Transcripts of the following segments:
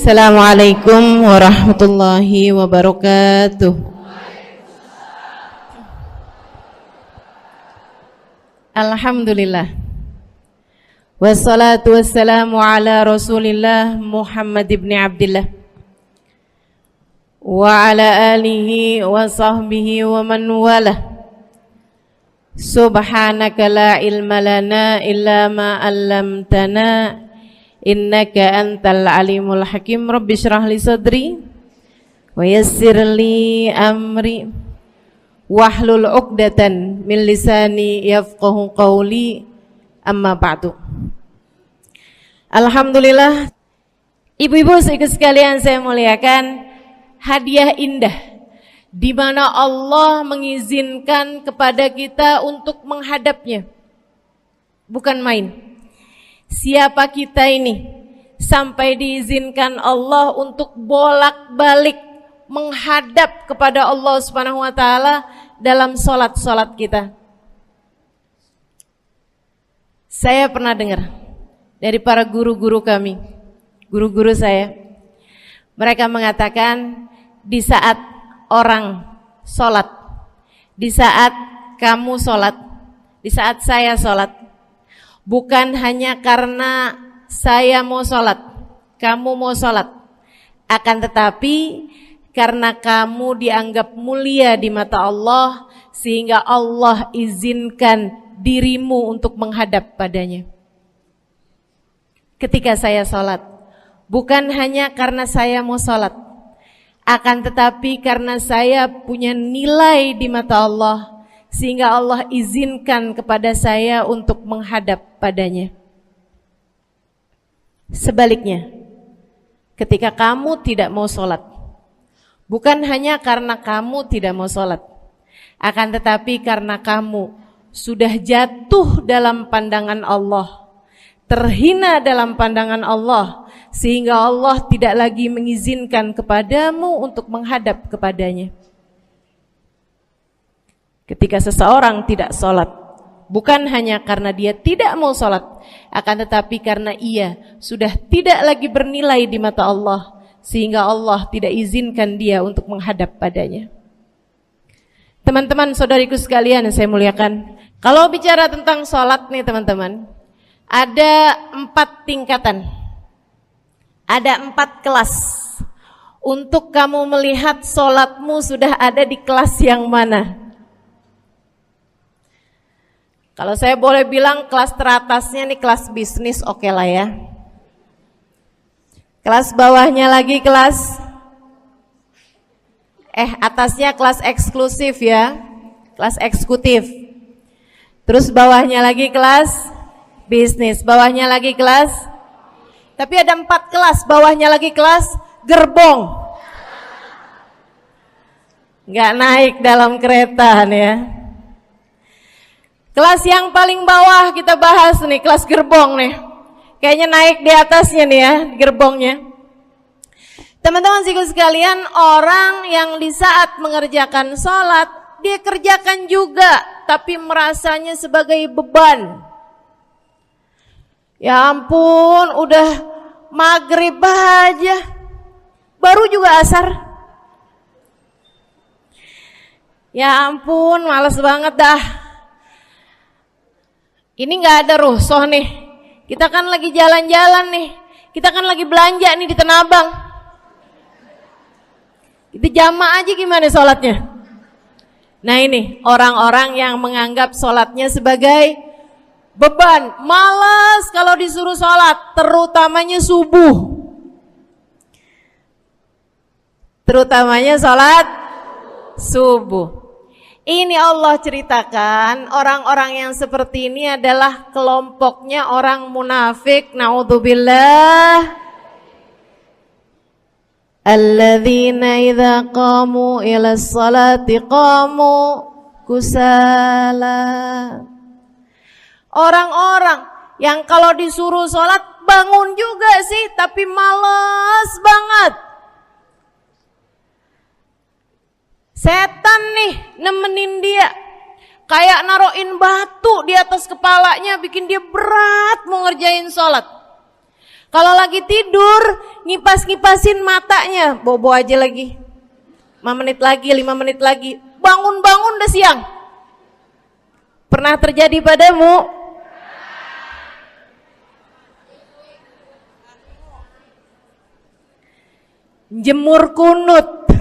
Assalamualaikum warahmatullahi wabarakatuh. Alhamdulillah. Wassalatu wassalamu ala Rasulillah Muhammad ibn Abdillah wa ala alihi wa sahbihi wa man walah. Subhanaka la ilma lana illa ma 'allamtana innaka antal alimul hakim. Rabbi shrah li sadri wa yassir li amri wahlul 'uqdatan min lisani yafqahu qawli. Amma ba'du. Alhamdulillah, ibu-ibu sekalian saya muliakan, hadiah indah di mana Allah mengizinkan kepada kita untuk menghadapnya. Bukan main. Siapa kita ini sampai diizinkan Allah untuk bolak-balik menghadap kepada Allah Subhanahu wa taala dalam salat-salat kita? Saya pernah dengar dari para guru-guru kami, guru-guru saya. Mereka mengatakan di saat orang salat, di saat kamu salat, di saat saya salat, bukan hanya karena saya mau sholat, kamu mau sholat, akan tetapi karena kamu dianggap mulia di mata Allah, sehingga Allah izinkan dirimu untuk menghadap padanya. Ketika saya sholat, bukan hanya karena saya mau sholat, akan tetapi karena saya punya nilai di mata Allah, sehingga Allah izinkan kepada saya untuk menghadap padanya. Sebaliknya, ketika kamu tidak mau sholat, bukan hanya karena kamu tidak mau sholat, akan tetapi karena kamu sudah jatuh dalam pandangan Allah, terhina dalam pandangan Allah, sehingga Allah tidak lagi mengizinkan kepadamu untuk menghadap kepadanya. Ketika seseorang tidak sholat, bukan hanya karena dia tidak mau sholat, akan tetapi karena ia sudah tidak lagi bernilai di mata Allah, sehingga Allah tidak izinkan dia untuk menghadap padanya. Teman-teman, saudariku sekalian yang saya muliakan, kalau bicara tentang sholat nih teman-teman, ada 4 tingkatan, ada 4 kelas. Untuk kamu melihat sholatmu sudah ada di kelas yang mana? Kalau saya boleh bilang kelas teratasnya nih kelas bisnis, oke lah ya. Kelas bawahnya lagi kelas atasnya kelas eksklusif ya, kelas eksekutif. Terus bawahnya lagi kelas bisnis, bawahnya lagi kelas, tapi ada 4 kelas, bawahnya lagi kelas gerbong. Nggak naik dalam kereta nih ya. Kelas yang paling bawah kita bahas nih, kelas gerbong nih. Kayaknya naik di atasnya nih ya, gerbongnya. Teman-teman sekalian, orang yang di saat mengerjakan sholat, dia kerjakan juga, tapi merasanya sebagai beban. Ya ampun, udah maghrib aja, baru juga asar. Ya ampun, males banget dah. Ini gak ada rusuh nih, kita kan lagi jalan-jalan nih, kita kan lagi belanja nih di Tanah Abang. Itu jamaah aja gimana sholatnya? Nah ini orang-orang yang menganggap sholatnya sebagai beban, malas kalau disuruh sholat, terutamanya subuh. Terutamanya sholat subuh. Ini Allah ceritakan orang-orang yang seperti ini adalah kelompoknya orang munafik, naudzubillah. Alladzina idza qamu ila sholati qamu kusala. Orang-orang yang kalau disuruh sholat bangun juga sih, tapi malas banget. Setan nih nemenin dia, kayak naroin batu di atas kepalanya, bikin dia berat mau ngerjain sholat. Kalau lagi tidur, ngipas-ngipasin matanya, bobo aja lagi. 5 menit lagi, 5 menit lagi. Bangun-bangun udah siang. Pernah terjadi padamu? Jemur kunut.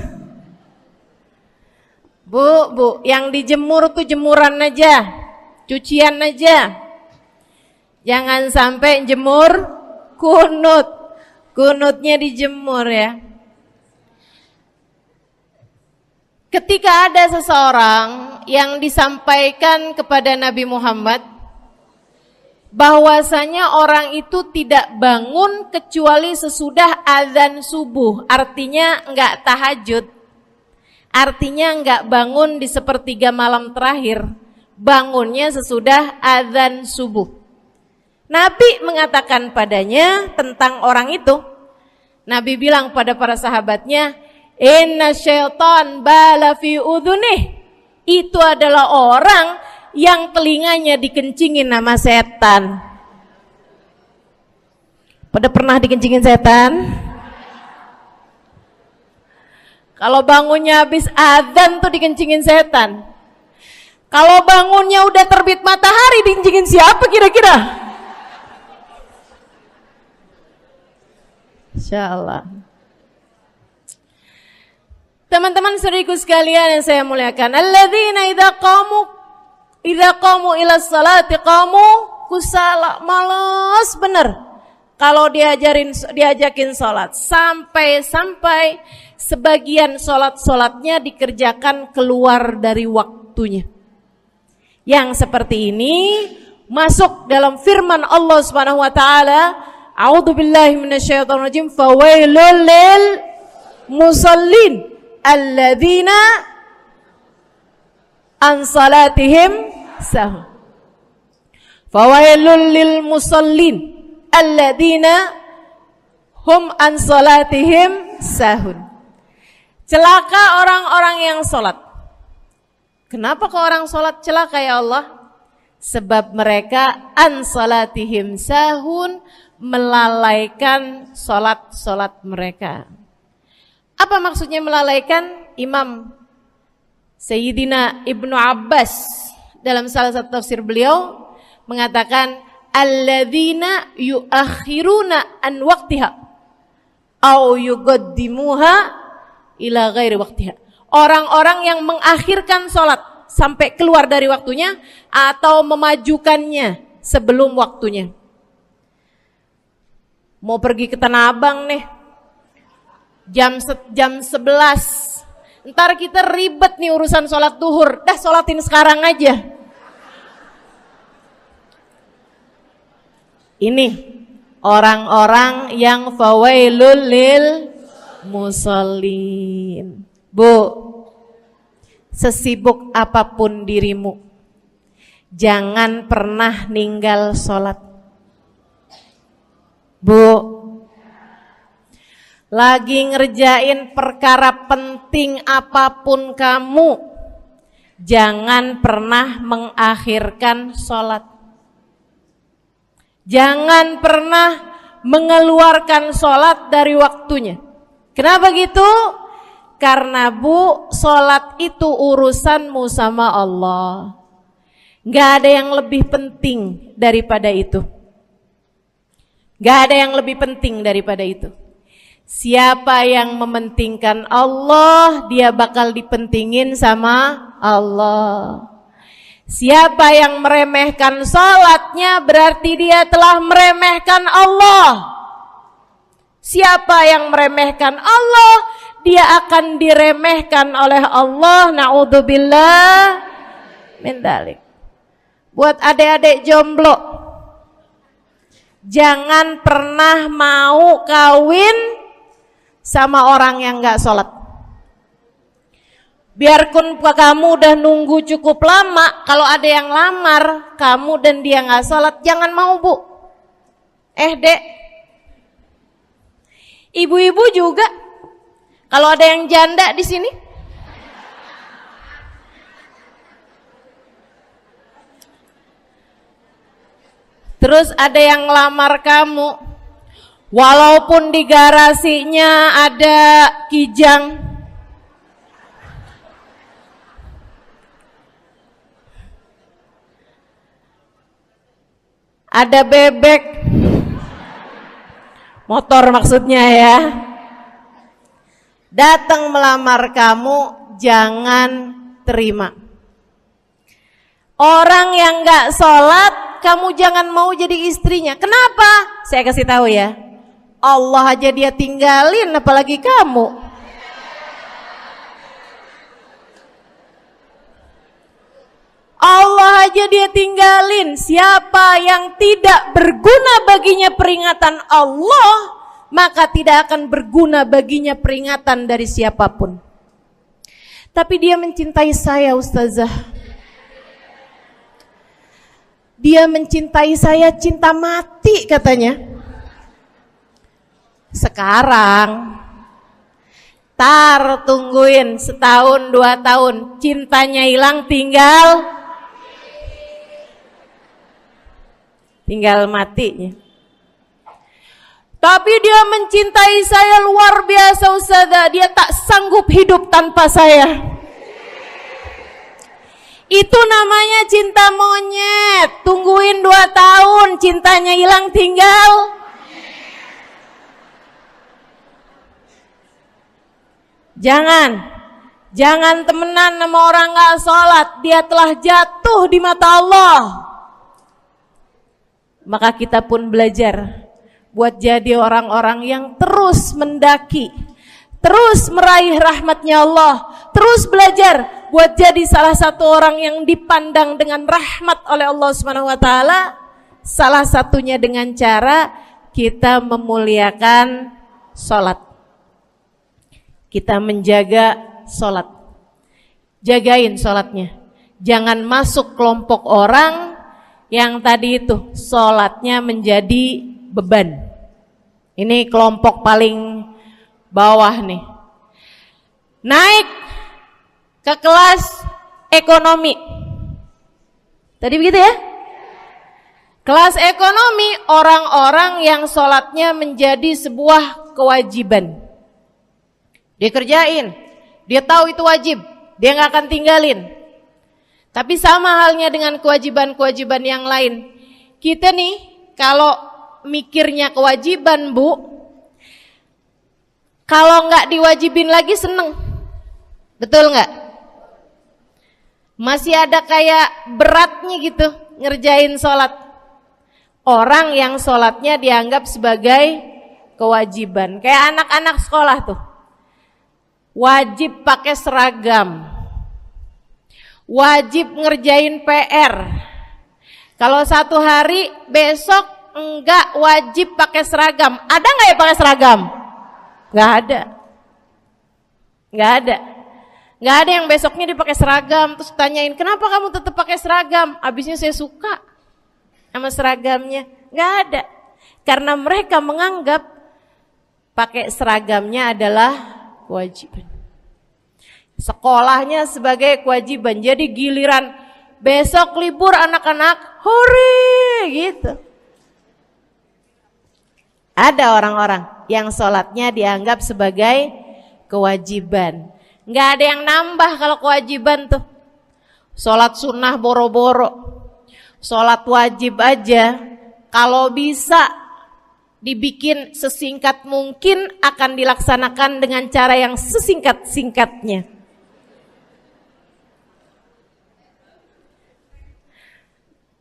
Bu, yang dijemur tuh jemuran aja, cucian aja. Jangan sampai jemur kunut. Kunutnya dijemur ya. Ketika ada seseorang yang disampaikan kepada Nabi Muhammad bahwasanya orang itu tidak bangun kecuali sesudah azan subuh, artinya enggak tahajud, artinya enggak bangun di sepertiga malam terakhir, bangunnya sesudah azan subuh. Nabi mengatakan padanya tentang orang itu, Nabi bilang pada para sahabatnya, inna syaitan bala fi udhunih. Itu adalah orang yang telinganya dikencingin sama setan. Pada pernah dikencingin setan? Kalau bangunnya habis adzan tuh dikencingin setan. Kalau bangunnya udah terbit matahari dikencingin siapa kira-kira? Insyaallah. Teman-teman saudariku sekalian yang saya muliakan, alladzina idza qamu ila salati qamu kusala, malas bener kalau diajakin salat, sampai sebagian salatnya dikerjakan keluar dari waktunya. Yang seperti ini masuk dalam firman Allah Subhanahu wa taala, a'udzubillahi minasyaitonir rajim, fawailul lil musallin alladzina an salatihim sahun. Fawailul lil musallin alladzina hum an salatihim sahun. Celaka orang-orang yang salat. Kenapa kok orang salat celaka ya Allah? Sebab mereka an salatihim sahun, melalaikan salat mereka. Apa maksudnya melalaikan? Imam Sayyidina Ibnu Abbas dalam salah satu tafsir beliau mengatakan alladzina yuakhiruna an waqtiha au yuqaddimuha ila ghairi waqtiha. Orang-orang yang mengakhirkan salat sampai keluar dari waktunya atau memajukannya sebelum waktunya. Mau pergi ke Tanah Abang nih, jam 11. Ntar kita ribet nih urusan sholat duhur. Dah sholatin sekarang aja. Ini orang-orang yang fawailul lil musallin. Bu, sesibuk apapun dirimu, jangan pernah ninggal sholat. Bu, lagi ngerjain perkara penting apapun kamu, jangan pernah mengakhirkan sholat. Jangan pernah mengeluarkan sholat dari waktunya. Kenapa gitu? Karena bu, sholat itu urusanmu sama Allah. Gak ada yang lebih penting daripada itu. Gak ada yang lebih penting daripada itu. Siapa yang mementingkan Allah, dia bakal dipentingin sama Allah. Siapa yang meremehkan salatnya, berarti dia telah meremehkan Allah. Siapa yang meremehkan Allah, dia akan diremehkan oleh Allah. Na'udzubillah min dzalik. Buat adik-adik jomblo, jangan pernah mau kawin sama orang yang gak sholat. Biarpun kamu udah nunggu cukup lama, kalau ada yang lamar kamu dan dia gak sholat, jangan mau bu. Dek, ibu-ibu juga, kalau ada yang janda di sini, terus ada yang lamar kamu, Walaupun di garasinya ada kijang, ada bebek, motor maksudnya ya, datang melamar kamu, jangan terima. Orang yang gak sholat, kamu jangan mau jadi istrinya. Kenapa? Saya kasih tahu ya, Allah aja dia tinggalin, apalagi kamu. Allah aja dia tinggalin. Siapa yang tidak berguna baginya peringatan Allah, maka tidak akan berguna baginya peringatan dari siapapun. Tapi dia mencintai saya, Ustazah. Dia mencintai saya cinta mati katanya. Sekarang tungguin setahun 2 tahun, cintanya hilang, tinggal matinya. Tapi dia mencintai saya luar biasa, Ustazah. Dia tak sanggup hidup tanpa saya. Itu namanya cinta monyet. Tungguin 2 tahun, cintanya hilang, tinggal. Jangan temenan sama orang gak sholat. Dia telah jatuh di mata Allah. Maka kita pun belajar buat jadi orang-orang yang terus mendaki, terus meraih rahmatnya Allah, terus belajar buat jadi salah satu orang yang dipandang dengan rahmat oleh Allah Subhanahu wa taala. Salah satunya dengan cara kita memuliakan sholat, kita menjaga sholat. Jagain sholatnya, jangan masuk kelompok orang yang tadi itu sholatnya menjadi beban. Ini kelompok paling bawah nih. Naik ke kelas ekonomi. Tadi begitu ya? Kelas ekonomi, orang-orang yang sholatnya menjadi sebuah kewajiban. Dia kerjain, dia tahu itu wajib, dia gak akan tinggalin. Tapi sama halnya dengan kewajiban-kewajiban yang lain. Kita nih kalau mikirnya kewajiban, Bu, kalau nggak diwajibin lagi seneng. Betul nggak? Masih ada kayak beratnya gitu ngerjain sholat. Orang yang sholatnya dianggap sebagai kewajiban. Kayak anak-anak sekolah tuh, wajib pakai seragam, wajib ngerjain PR. Kalau satu hari, besok enggak wajib pakai seragam. Ada enggak ya pakai seragam? Enggak ada. Enggak ada. Enggak ada yang besoknya dia pakai seragam terus tanyain, "Kenapa kamu tetap pakai seragam?" Abisnya saya suka sama seragamnya. Enggak ada. Karena mereka menganggap pakai seragamnya adalah kewajiban. Sekolahnya sebagai kewajiban. Jadi giliran besok libur anak-anak, hore gitu. Ada orang-orang yang sholatnya dianggap sebagai kewajiban. Nggak ada yang nambah kalau kewajiban tuh. Sholat sunnah boro-boro. Sholat wajib aja kalau bisa dibikin sesingkat mungkin akan dilaksanakan dengan cara yang sesingkat-singkatnya.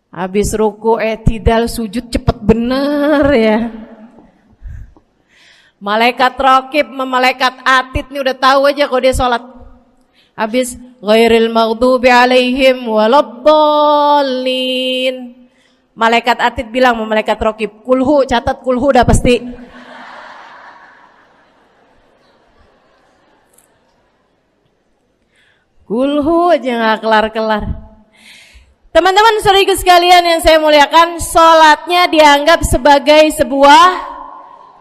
Habis ruku i'tidal sujud cepet bener ya. Malaikat raqib sama malaikat atid nih udah tahu aja kalau dia sholat. Habis ghairil maghdubi alaihim waladdallin. Malaikat atid bilang sama malaikat raqib, kulhu, catat kulhu udah pasti. Kulhu aja gak kelar-kelar. Teman-teman saudaraku sekalian yang saya muliakan, sholatnya dianggap sebagai sebuah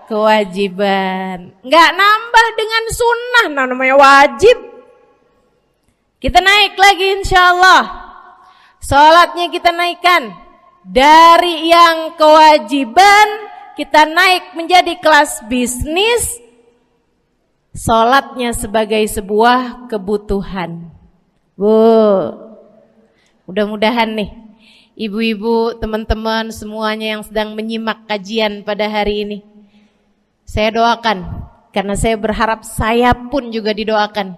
kewajiban. Nggak nambah dengan sunnah, namanya wajib. Kita naik lagi insya Allah. Sholatnya kita naikkan dari yang kewajiban kita naik menjadi kelas bisnis, sholatnya sebagai sebuah kebutuhan. Mudah-mudahan nih ibu-ibu, teman-teman semuanya yang sedang menyimak kajian pada hari ini, saya doakan, karena saya berharap saya pun juga didoakan,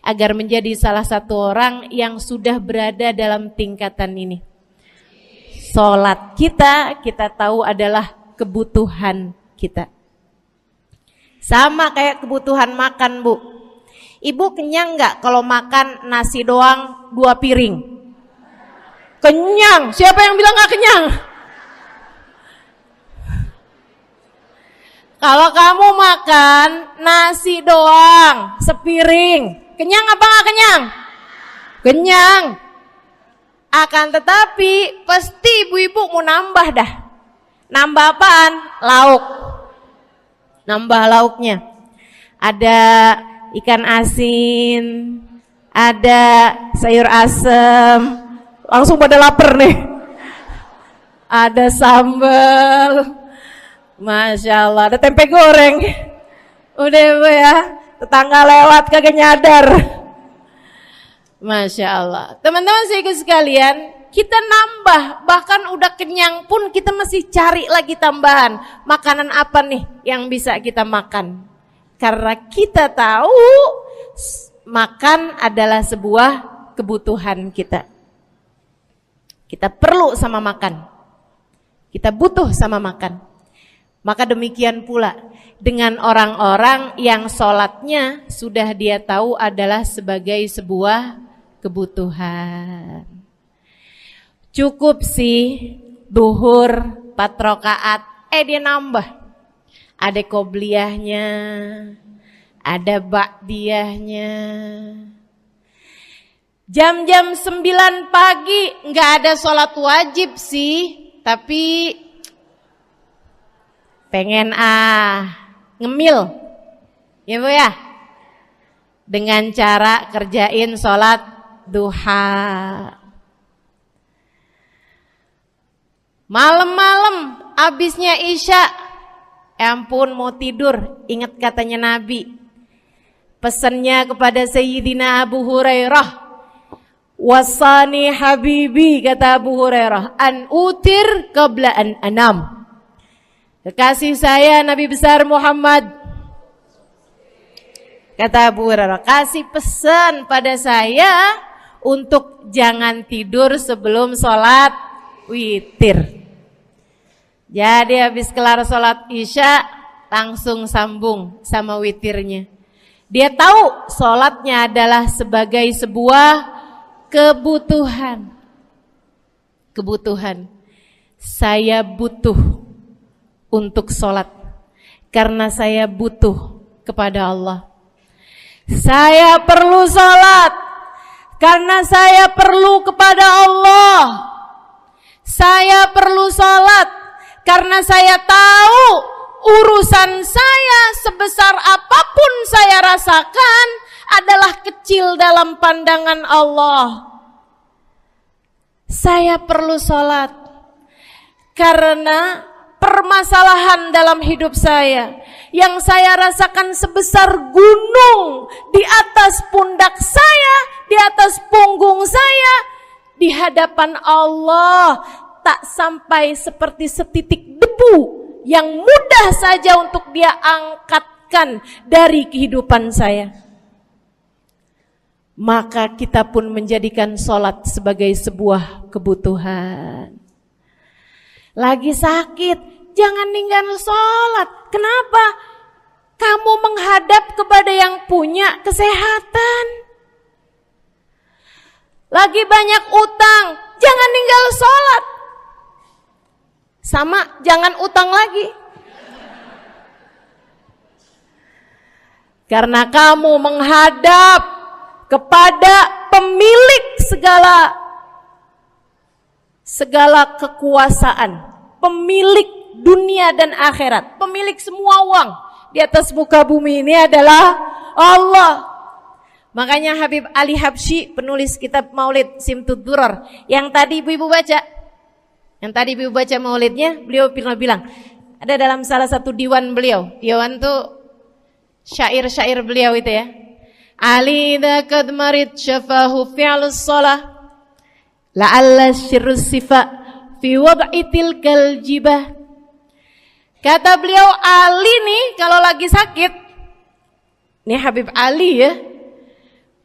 agar menjadi salah satu orang yang sudah berada dalam tingkatan ini. Sholat kita tahu adalah kebutuhan kita. Sama kayak kebutuhan makan, Bu. Ibu kenyang nggak kalau makan nasi doang 2 piring? Kenyang. Siapa yang bilang nggak kenyang? Kalau kamu makan nasi doang sepiring, kenyang apa nggak kenyang? Kenyang. Akan tetapi pasti ibu-ibu mau nambah dah. Nambah apaan? Lauk. Nambah lauknya. Ada ikan asin, ada sayur asem. Langsung pada lapar nih. Ada sambal. Masya Allah, ada tempe goreng. Udah ibu ya, tetangga lewat kagak nyadar. Masya Allah. Teman-teman sekalian sekalian, kita nambah, bahkan udah kenyang pun kita masih cari lagi tambahan. Makanan apa nih yang bisa kita makan? Karena kita tahu makan adalah sebuah kebutuhan kita. Kita perlu sama makan. Kita butuh sama makan. Maka demikian pula dengan orang-orang yang sholatnya sudah dia tahu adalah sebagai sebuah kebutuhan. Cukup sih duhur 4 rakaat, dia nambah. Ada qobliyahnya, ada ba'diyahnya. Jam-jam 9 pagi nggak ada sholat wajib sih, tapi pengen ngemil, ya Bu ya, dengan cara kerjain sholat duha. Malam-malam abisnya isya, ampun mau tidur, ingat katanya Nabi, pesannya kepada Sayyidina Abu Hurairah, wasani habibi, kata Abu Hurairah, an utir qabla an anam. Kekasih saya Nabi besar Muhammad, kata Abu Hurairah, kasih pesan pada saya untuk jangan tidur sebelum sholat witir. Jadi habis kelar sholat isya langsung sambung sama witirnya. Dia tahu sholatnya adalah sebagai sebuah kebutuhan. Kebutuhan. Saya butuh untuk sholat karena saya butuh kepada Allah. Saya perlu sholat karena saya perlu kepada Allah. Saya perlu sholat karena saya tahu urusan saya sebesar apapun saya rasakan adalah kecil dalam pandangan Allah. Saya perlu sholat karena permasalahan dalam hidup saya yang saya rasakan sebesar gunung di atas pundak saya, di atas punggung saya, di hadapan Allah tak sampai seperti setitik debu yang mudah saja untuk dia angkatkan dari kehidupan saya. Maka kita pun menjadikan sholat sebagai sebuah kebutuhan. Lagi sakit, jangan ninggalin sholat. Kenapa? Kamu menghadap kepada yang punya kesehatan. Lagi banyak utang, jangan ninggal sholat. Sama, jangan utang lagi. Karena kamu menghadap kepada pemilik segala kekuasaan, pemilik dunia dan akhirat, pemilik semua uang di atas muka bumi ini adalah Allah. Makanya Habib Ali Habsyi, penulis kitab Maulid Simtud Durar, yang tadi ibu-ibu baca maulidnya, beliau pernah bilang, Ada dalam salah satu diwan beliau. Diwan tuh syair-syair beliau itu ya. Ali idza qad marid syafahu fi'lus shalah la'alla syirrus sifa fi wad'i tilkal jibah. Kata beliau, Ali nih kalau lagi sakit, nih Habib Ali ya,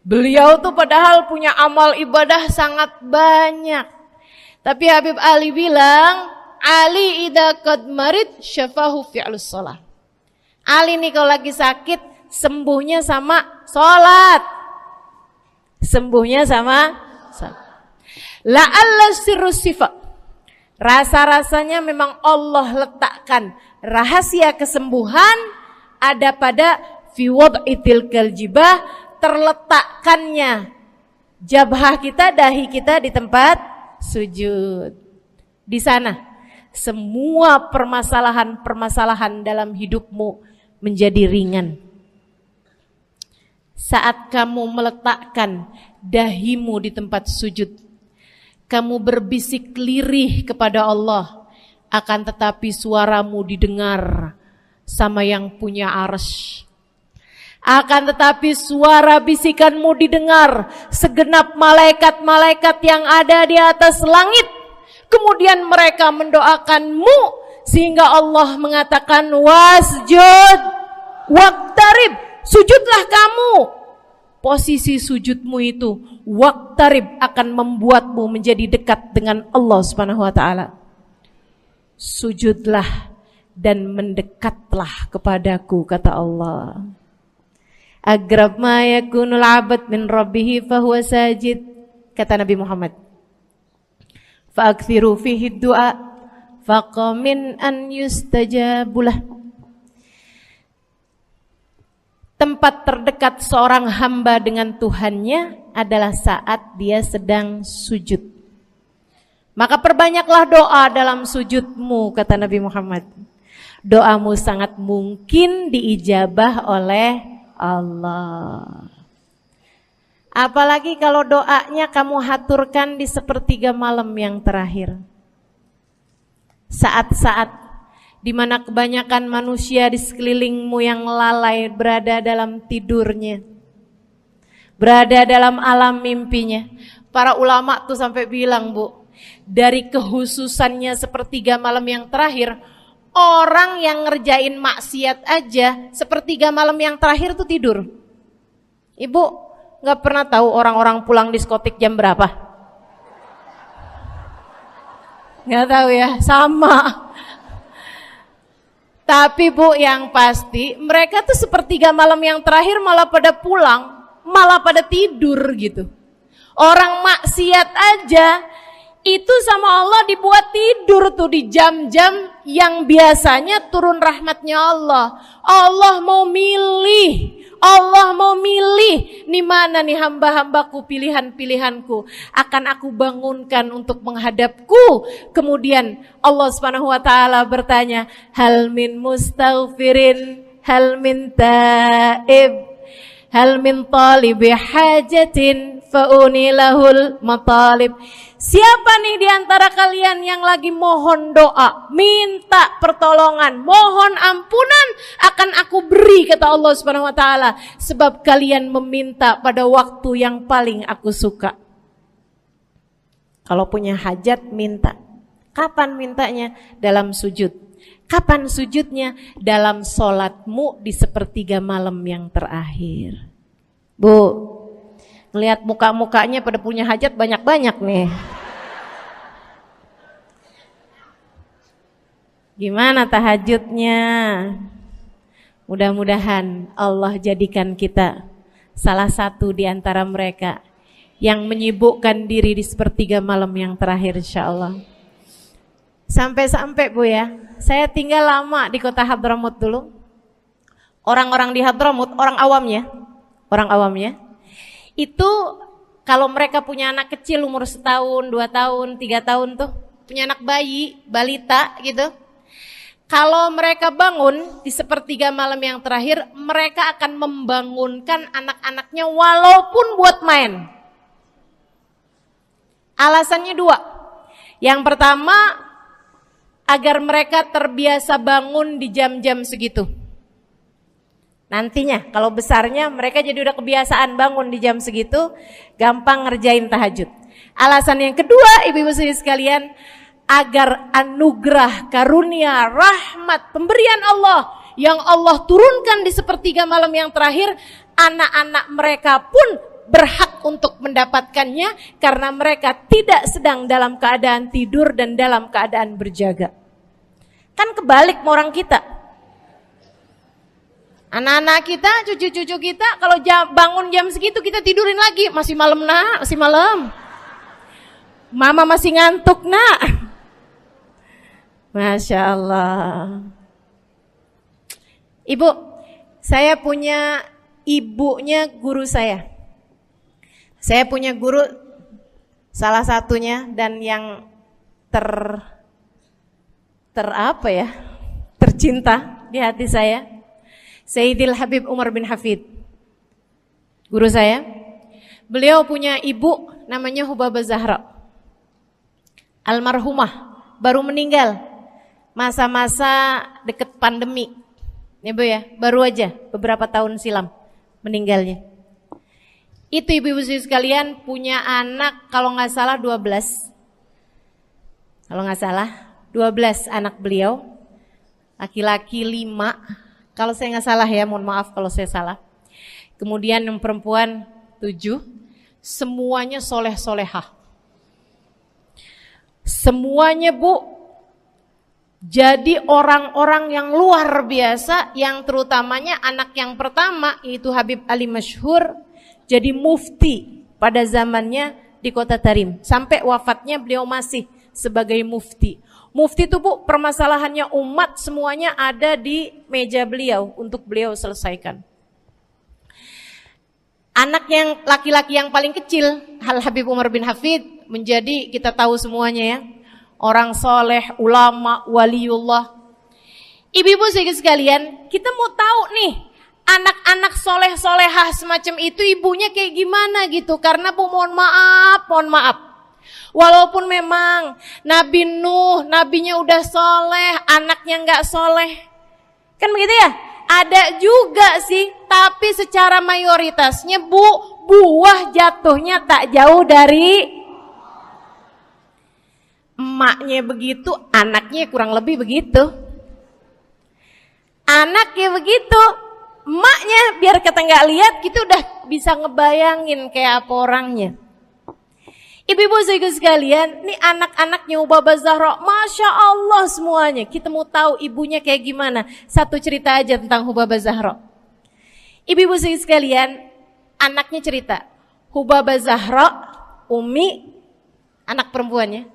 beliau tuh padahal punya amal ibadah sangat banyak. Tapi Habib Ali bilang, Ali idza qad marid syafahu fi'lus shalah. Ali nih kalau lagi sakit, sembuhnya sama sholat. Sembuhnya sama sholat. La'alla sirrus sifa. Rasa-rasanya memang Allah letakkan rahasia kesembuhan ada pada fi wad'i tilkal jibah, terletakkannya jabhah kita, dahi kita di tempat sujud. Di sana semua permasalahan-permasalahan dalam hidupmu menjadi ringan. Saat kamu meletakkan dahimu di tempat sujud, kamu berbisik lirih kepada Allah, akan tetapi suaramu didengar sama yang punya arsy. Akan tetapi suara bisikanmu didengar segenap malaikat-malaikat yang ada di atas langit. Kemudian mereka mendoakanmu sehingga Allah mengatakan wasjud waqtarib, sujudlah kamu. Posisi sujudmu itu waqtarib akan membuatmu menjadi dekat dengan Allah Subhanahu wa taala. Sujudlah dan mendekatlah kepadaku, kata Allah. Agrab ma yakunul 'abd min rabbih fa huwa sajid, kata Nabi Muhammad. Fa aktsiru fihi du'a faqamin an yustajabulah. Tempat terdekat seorang hamba dengan Tuhannya adalah saat dia sedang sujud. Maka perbanyaklah doa dalam sujudmu, kata Nabi Muhammad. Doamu sangat mungkin diijabah oleh Allah. Apalagi kalau doanya kamu haturkan di sepertiga malam yang terakhir. Saat-saat di mana kebanyakan manusia di sekelilingmu yang lalai berada dalam tidurnya, berada dalam alam mimpinya. Para ulama tuh sampai bilang, Bu, dari kehususannya sepertiga malam yang terakhir, orang yang ngerjain maksiat aja sepertiga malam yang terakhir tuh tidur. Ibu gak pernah tahu orang-orang pulang diskotik jam berapa? Gak tahu ya, sama. Tapi Bu, yang pasti mereka tuh sepertiga malam yang terakhir malah pada pulang, malah pada tidur gitu. Orang maksiat aja itu sama Allah dibuat tidur tuh di jam-jam yang biasanya turun rahmatnya Allah. Allah mau milih nih mana nih hamba-hambaku, pilihan-pilihanku akan aku bangunkan untuk menghadapku. Kemudian Allah Subhanahu wa taala bertanya, hal min mustaghfirin, hal min taib, hal min talibi hajatin faunilahul matalib. Siapa nih di antara kalian yang lagi mohon doa, minta pertolongan, mohon ampunan, akan aku beri, kata Allah Subhanahu wa taala, sebab kalian meminta pada waktu yang paling aku suka. Kalau punya hajat minta. Kapan mintanya? Dalam sujud. Kapan sujudnya? Dalam sholatmu di sepertiga malam yang terakhir. Bu, ngelihat muka-mukanya pada punya hajat banyak-banyak nih. Gimana tahajudnya? Mudah-mudahan Allah jadikan kita salah satu di antara mereka yang menyibukkan diri di sepertiga malam yang terakhir, insyaallah. Sampai-sampai Bu ya, saya tinggal lama di kota Hadramut dulu. Orang-orang di Hadramut, orang awamnya, itu kalau mereka punya anak kecil umur 1 tahun, 2 tahun, 3 tahun tuh, punya anak bayi, balita gitu. Kalau mereka bangun di sepertiga malam yang terakhir, mereka akan membangunkan anak-anaknya walaupun buat main. Alasannya 2. Yang pertama, agar mereka terbiasa bangun di jam-jam segitu. Nantinya kalau besarnya mereka jadi udah kebiasaan bangun di jam segitu, gampang ngerjain tahajud. Alasan yang kedua, ibu-ibu sekalian, agar anugerah, karunia, rahmat, pemberian Allah yang Allah turunkan di sepertiga malam yang terakhir, anak-anak mereka pun berhak untuk mendapatkannya karena mereka tidak sedang dalam keadaan tidur dan dalam keadaan berjaga. Kan kebalik sama orang kita. Anak-anak kita, cucu-cucu kita kalau bangun jam segitu kita tidurin lagi. Masih malam nak, masih malam. Mama masih ngantuk nak. Masya Allah. Ibu, saya punya ibunya guru saya. Saya punya guru salah satunya dan yang tercinta di hati saya, Sayyidil Habib Umar bin Hafid. Guru saya. Beliau punya ibu namanya Hubabah Zahra. Almarhumah, baru meninggal masa-masa deket pandemi. Ya Bu ya, baru aja beberapa tahun silam meninggalnya. Itu ibu-ibu sekalian punya anak kalau nggak salah 12. Kalau nggak salah 12 anak beliau. Laki-laki 5. Kalau saya nggak salah ya, mohon maaf kalau saya salah. Kemudian yang perempuan 7. Semuanya soleh-solehah. Semuanya Bu, jadi orang-orang yang luar biasa, yang terutamanya anak yang pertama yaitu Habib Ali Masyhur jadi mufti pada zamannya di Kota Tarim. Sampai wafatnya beliau masih sebagai mufti. Mufti itu Bu, permasalahannya umat semuanya ada di meja beliau untuk beliau selesaikan. Anak yang laki-laki yang paling kecil, Habib Umar bin Hafid, menjadi kita tahu semuanya ya, orang soleh, ulama, waliullah. Ibu-ibu sekalian, kita mau tahu nih, anak-anak soleh-solehah semacam itu ibunya kayak gimana gitu. Karena Bu, mohon maaf. Walaupun memang Nabi Nuh, nabinya udah soleh, anaknya gak soleh. Kan begitu ya? Ada juga sih, tapi secara mayoritasnya Bu, buah jatuhnya tak jauh dari emaknya begitu, anaknya kurang lebih begitu. Anaknya begitu, emaknya biar kita nggak lihat, kita udah bisa ngebayangin kayak apa orangnya. Ibu-ibu sekalian, ini anak-anaknya Hubabah Zahra, Masya Allah semuanya. Kita mau tahu ibunya kayak gimana. Satu cerita aja tentang Hubabah Zahra. Ibu-ibu sekalian, anaknya cerita, Hubabah Zahra, Umi, anak perempuannya,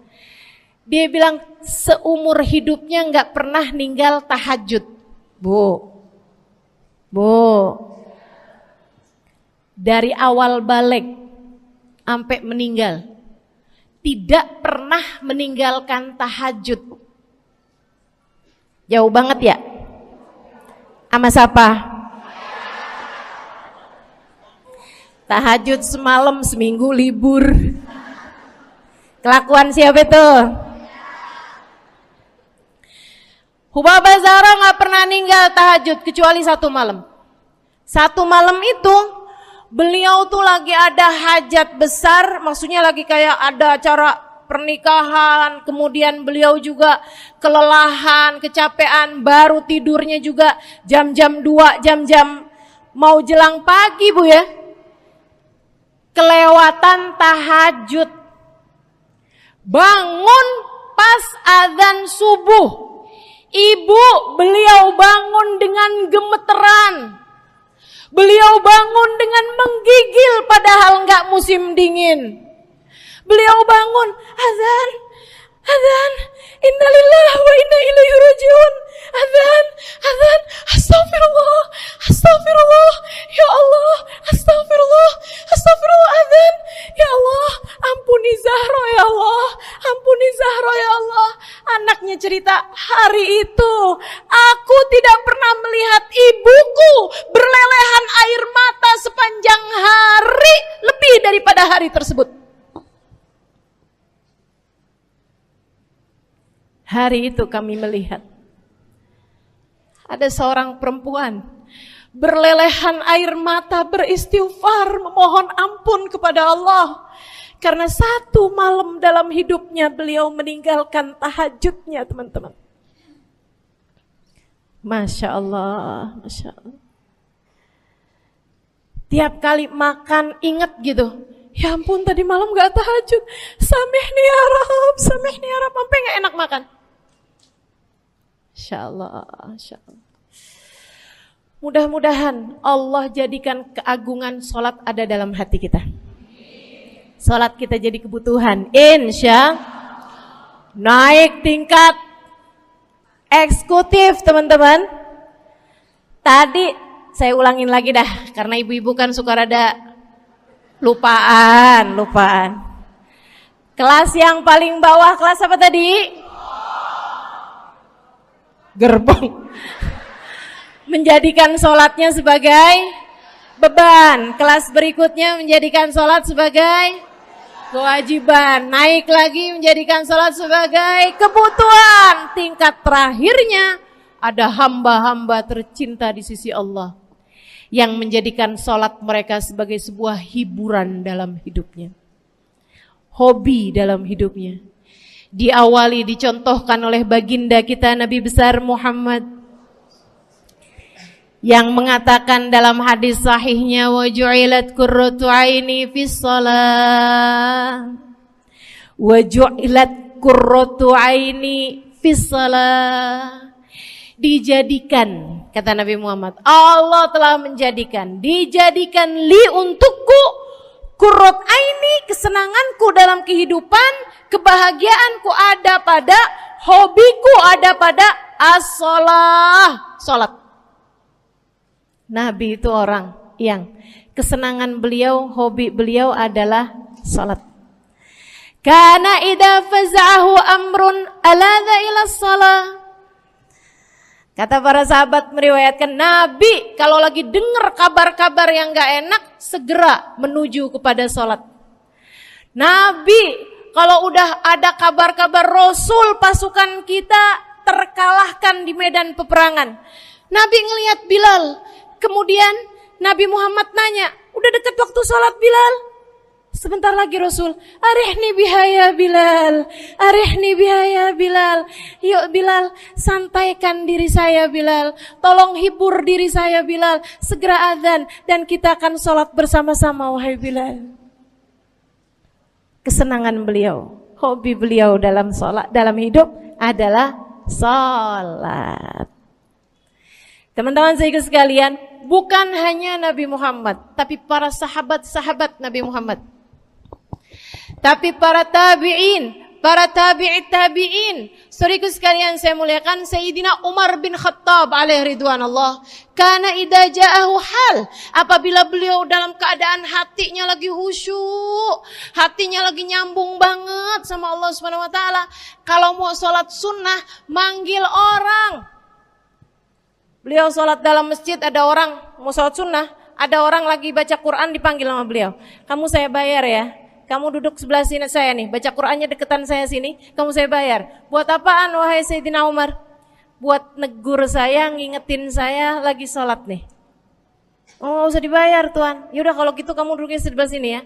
dia bilang seumur hidupnya nggak pernah ninggal tahajud. Bu, dari awal balik sampai meninggal, tidak pernah meninggalkan tahajud. Jauh banget ya? Sama siapa? Tahajud semalam, seminggu libur. Kelakuan siapa itu? Hubabah Zahra gak pernah ninggal tahajud kecuali satu malam. Satu malam itu beliau tuh lagi ada hajat besar, maksudnya lagi kayak ada acara pernikahan, kemudian beliau juga kelelahan, kecapean, baru tidurnya juga jam-jam 2, jam-jam mau jelang pagi Bu ya. Kelewatan tahajud. Bangun pas azan subuh. Ibu, beliau bangun dengan gemeteran. Beliau bangun dengan menggigil padahal enggak musim dingin. Beliau bangun, azan, innalillah wa inna ilaihi rajiun. Azan, astagfirullah, ya Allah, astagfirullah, azan, ya Allah, ampuni Zahra ya Allah, ampuni Zahra ya Allah. Anaknya cerita, hari itu aku tidak pernah melihat ibuku berlelehan air mata sepanjang hari lebih daripada hari tersebut. Hari itu kami melihat ada seorang perempuan berlelehan air mata beristighfar memohon ampun kepada Allah karena satu malam dalam hidupnya beliau meninggalkan tahajudnya, teman-teman. Masya Allah, Masya Allah. Tiap kali makan ingat gitu, ya ampun tadi malam gak tahajud, samihni ya Rab, samihni ya Rab, sampai gak enak makan. Insya Allah, insya Allah. Mudah-mudahan Allah jadikan keagungan sholat ada dalam hati kita. Sholat kita jadi kebutuhan. Insya naik tingkat eksekutif, teman-teman. Tadi saya ulangin lagi dah, karena ibu-ibu kan suka rada lupaan. Kelas yang paling bawah, kelas apa tadi? Gerbong. Menjadikan sholatnya sebagai beban. Kelas berikutnya menjadikan sholat sebagai kewajiban. Naik lagi menjadikan sholat sebagai kebutuhan. Tingkat terakhirnya ada hamba-hamba tercinta di sisi Allah yang menjadikan sholat mereka sebagai sebuah hiburan dalam hidupnya, hobi dalam hidupnya. Diawali, dicontohkan oleh baginda kita Nabi besar Muhammad yang mengatakan dalam hadis sahihnya, wa ju'ilat qurratu aini fis shalah, wa ju'ilat qurratu aini fis shalah. Dijadikan, kata Nabi Muhammad, Allah telah menjadikan, dijadikan li untukku qurrat aini, kesenanganku dalam kehidupan, kebahagiaanku ada pada, hobiku ada pada as-shalah, salat. Nabi itu orang yang kesenangan beliau, hobi beliau adalah salat. Kana idza faza'ahu amrun aladha ila shalah. Kata para sahabat meriwayatkan, Nabi kalau lagi dengar kabar-kabar yang gak enak, segera menuju kepada sholat. Nabi kalau udah ada kabar-kabar Rasul pasukan kita terkalahkan di medan peperangan, Nabi ngelihat Bilal. Kemudian Nabi Muhammad nanya, udah dekat waktu sholat Bilal? Sebentar lagi Rasul, arihni bihaya Bilal, arihni bihaya Bilal. Yuk Bilal, santaikan diri saya Bilal, tolong hibur diri saya Bilal. Segera azan dan kita akan sholat bersama-sama wahai Bilal. Kesenangan beliau, hobi beliau dalam sholat, dalam hidup adalah sholat. Teman-teman saya sekalian, bukan hanya Nabi Muhammad, tapi para sahabat-sahabat Nabi Muhammad, tapi para tabi'in, para tabi'it tabi'in. Saudaraku sekalian saya muliakan, Sayyidina Umar bin Khattab alaihi ridwanullah, kana idza ja'ahu hal, apabila beliau dalam keadaan hatinya lagi khusyuk, hatinya lagi nyambung banget sama Allah Subhanahu wa taala, kalau mau salat sunnah manggil orang. Beliau sholat dalam masjid, ada orang mau sholat sunnah, ada orang lagi baca Quran dipanggil sama beliau. Kamu saya bayar ya, kamu duduk sebelah sini saya nih, baca Qurannya deketan saya sini, kamu saya bayar. Buat apaan wahai Sayyidina Umar? Buat negur saya, ngingetin saya lagi sholat nih. Oh gak usah dibayar Tuan. Yaudah kalau gitu kamu duduknya sebelah sini ya.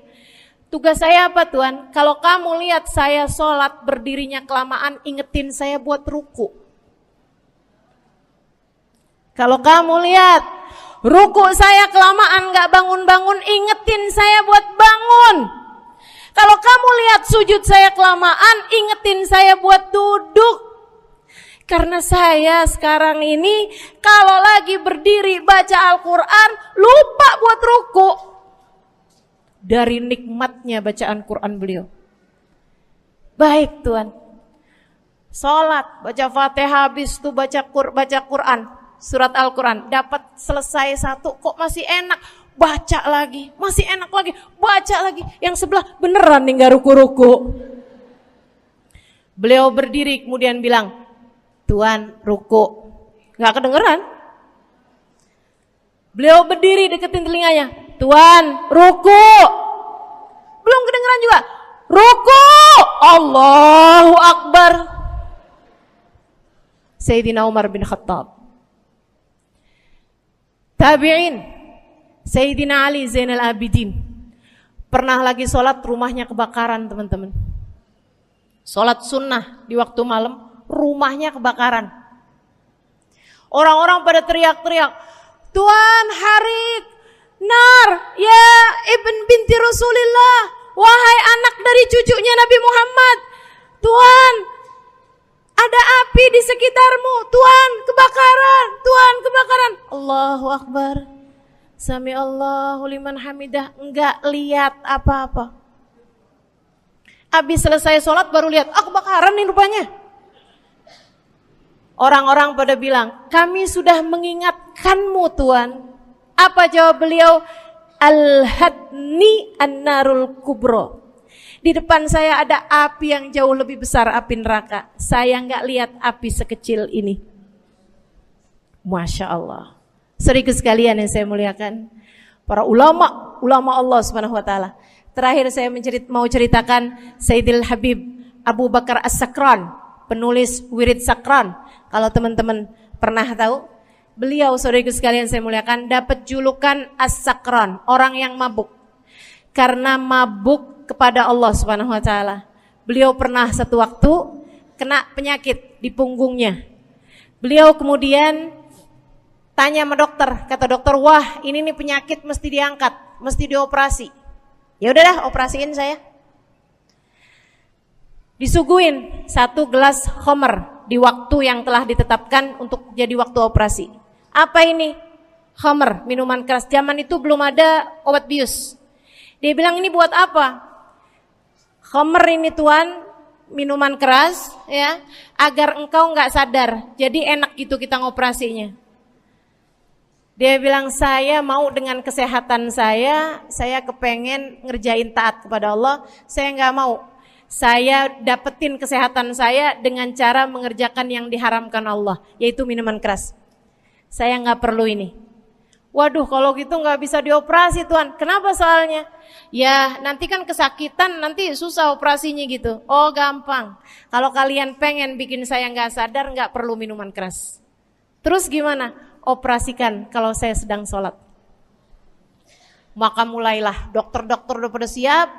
Tugas saya apa Tuan? Kalau kamu lihat saya sholat berdirinya kelamaan, ingetin saya buat ruku. Kalau kamu lihat ruku saya kelamaan gak bangun-bangun, ingetin saya buat bangun. Kalau kamu lihat sujud saya kelamaan, ingetin saya buat duduk. Karena saya sekarang ini kalau lagi berdiri baca Al-Quran, lupa buat ruku. Dari nikmatnya bacaan Quran beliau. Baik Tuhan, sholat, baca Fatihah, habis itu baca Quran. Surat Al-Quran, dapat selesai satu, kok masih enak, baca lagi, masih enak lagi, baca lagi. Yang sebelah beneran nih gak ruku-ruku. Beliau berdiri kemudian bilang, Tuan ruku, gak kedengeran. Beliau berdiri deketin telinganya, Tuan ruku, belum kedengeran juga. Ruku, Allahu Akbar. Sayyidina Umar bin Khattab. Tabi'in, Sayyidina Ali Zainal Abidin. Pernah lagi sholat, rumahnya kebakaran, teman-teman. Sholat sunnah di waktu malam, rumahnya kebakaran. Orang-orang pada teriak-teriak, Tuan Harik, nar, ya ibn binti Rasulillah, wahai anak dari cucunya Nabi Muhammad, Tuan, ada api di sekitarmu, Tuan, kebakaran, Tuan, kebakaran. Allahu Akbar. Sami Allahu liman hamidah, enggak lihat apa-apa. Habis selesai sholat baru lihat, kebakaran nih rupanya. Orang-orang pada bilang, kami sudah mengingatkanmu Tuan. Apa jawab beliau? Al-hadni an-narul kubro. Di depan saya ada api yang jauh lebih besar, api neraka. Saya enggak lihat api sekecil ini. Masya Allah. Saudaraku sekalian yang saya muliakan, para ulama Allah Subhanahu wa taala. Terakhir saya mau ceritakan Sayyidil Habib Abu Bakar As-Sakran, penulis Wirid Sakran. Kalau teman-teman pernah tahu, beliau saudaraku sekalian saya muliakan dapat julukan As-Sakran, orang yang mabuk. Karena mabuk kepada Allah Subhanahu wa taala. Beliau pernah satu waktu kena penyakit di punggungnya. Beliau kemudian tanya sama dokter, kata dokter, wah ini nih penyakit mesti diangkat, mesti dioperasi. Ya udahlah, operasiin saya. Disuguhin 1 gelas khamr di waktu yang telah ditetapkan untuk jadi waktu operasi. Apa ini? Khamr, minuman keras. Zaman itu belum ada obat bius. Dia bilang, ini buat apa? Khamr ini Tuan, minuman keras ya, agar engkau enggak sadar. Jadi enak gitu kita ngoperasinya. Dia bilang, saya mau dengan kesehatan saya kepengen ngerjain taat kepada Allah, saya enggak mau. Saya dapetin kesehatan saya dengan cara mengerjakan yang diharamkan Allah, yaitu minuman keras. Saya enggak perlu ini. Waduh, kalau gitu enggak bisa dioperasi Tuan. Kenapa soalnya? Ya nanti kan kesakitan, nanti susah operasinya gitu. Oh gampang. Kalau kalian pengen bikin saya enggak sadar, enggak perlu minuman keras. Terus gimana? Operasikan kalau saya sedang sholat. Maka mulailah, dokter-dokter udah pada siap.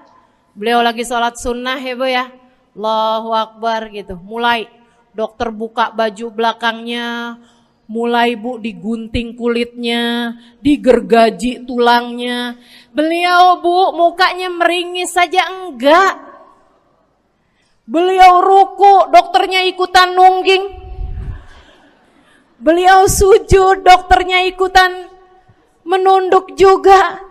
Beliau lagi sholat sunnah ya Bu ya. Allahu Akbar gitu. Mulai dokter buka baju belakangnya, mulai Bu digunting kulitnya, digergaji tulangnya. Beliau Bu mukanya meringis saja enggak. Beliau ruku, dokternya ikutan nungging. Beliau sujud, dokternya ikutan menunduk juga.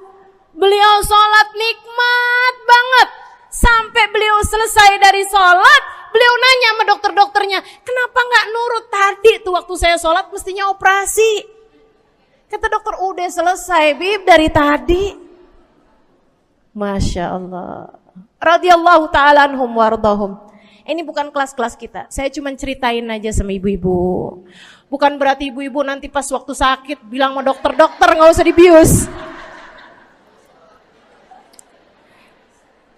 Beliau sholat nikmat banget. Sampai beliau selesai dari sholat, beliau nanya sama dokter-dokternya, kenapa gak nurut tadi tuh waktu saya sholat mestinya operasi. Kata dokter, udah selesai Bib dari tadi. Masya Allah. Radiyallahu ta'ala anhum wardahum. Ini bukan kelas-kelas kita. Saya cuma ceritain aja sama ibu-ibu. Bukan berarti ibu-ibu nanti pas waktu sakit bilang sama dokter-dokter gak usah dibius.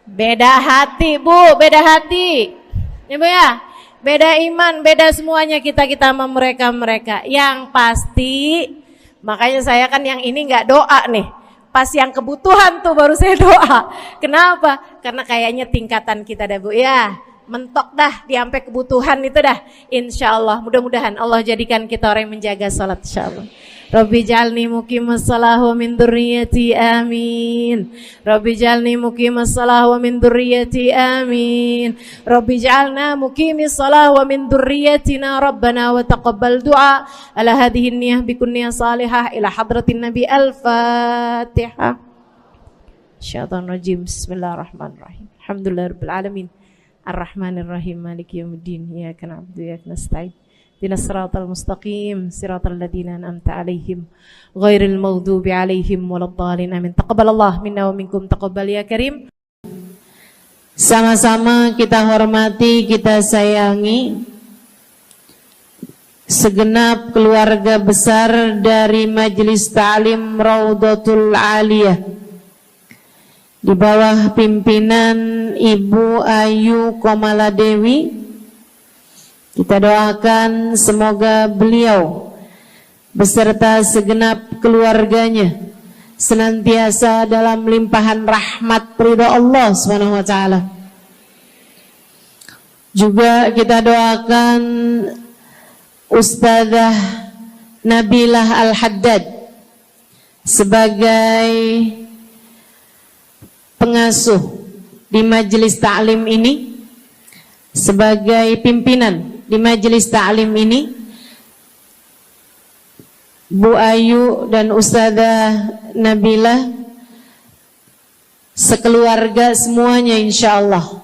Beda hati Bu, beda hati. Ibu ya, beda iman, beda semuanya kita sama mereka. Yang pasti, makanya saya kan yang ini gak doa nih. Pas yang kebutuhan tuh baru saya doa. Kenapa? Karena kayaknya tingkatan kita dah Bu ya. Mentok dah di sampai kebutuhan itu dah. Insyaallah, mudah-mudahan Allah jadikan kita orang yang menjaga salat insyaallah. Rabbi jalni muqimas shalah wa min dzurriyyati amin. Rabbi jalni muqimas shalah wa min dzurriyyati amin. Rabbi jalna muqimis shalah wa min dzurriyyatina rabbana wa taqabbal du'a. Ala hadhihi niyyah bi kunniyah salihah ila hadratin nabi al-fatihah. Syaitanir rajim. Bismillahirrahmanirrahim. Alhamdulillahirabbil alamin. Ar-Rahmanir-Rahim, Maliki Yaumiddin, Iyyaka na'budu wa iyyaka nasta'in. Ihdinas siratal mustaqim, siratal ladzina an'amta 'alaihim, ghairil maghdubi 'alaihim waladdallin. Amin. Taqabbalallahu minna wa minkum, taqabbal ya karim. Sama-sama kita hormati, kita sayangi segenap keluarga besar dari Majelis Ta'lim Raudhatul Aliyah di bawah pimpinan Ibu Ayu Komaladewi Kita doakan semoga beliau beserta segenap keluarganya senantiasa dalam limpahan rahmat ridha Allah Subhanahu wa taala. Juga kita doakan Ustazah Nabilah Al-Haddad sebagai pengasuh di majelis ta'lim ini, sebagai pimpinan di majelis ta'lim ini, Bu Ayu dan Ustazah Nabilah sekeluarga semuanya insyaallah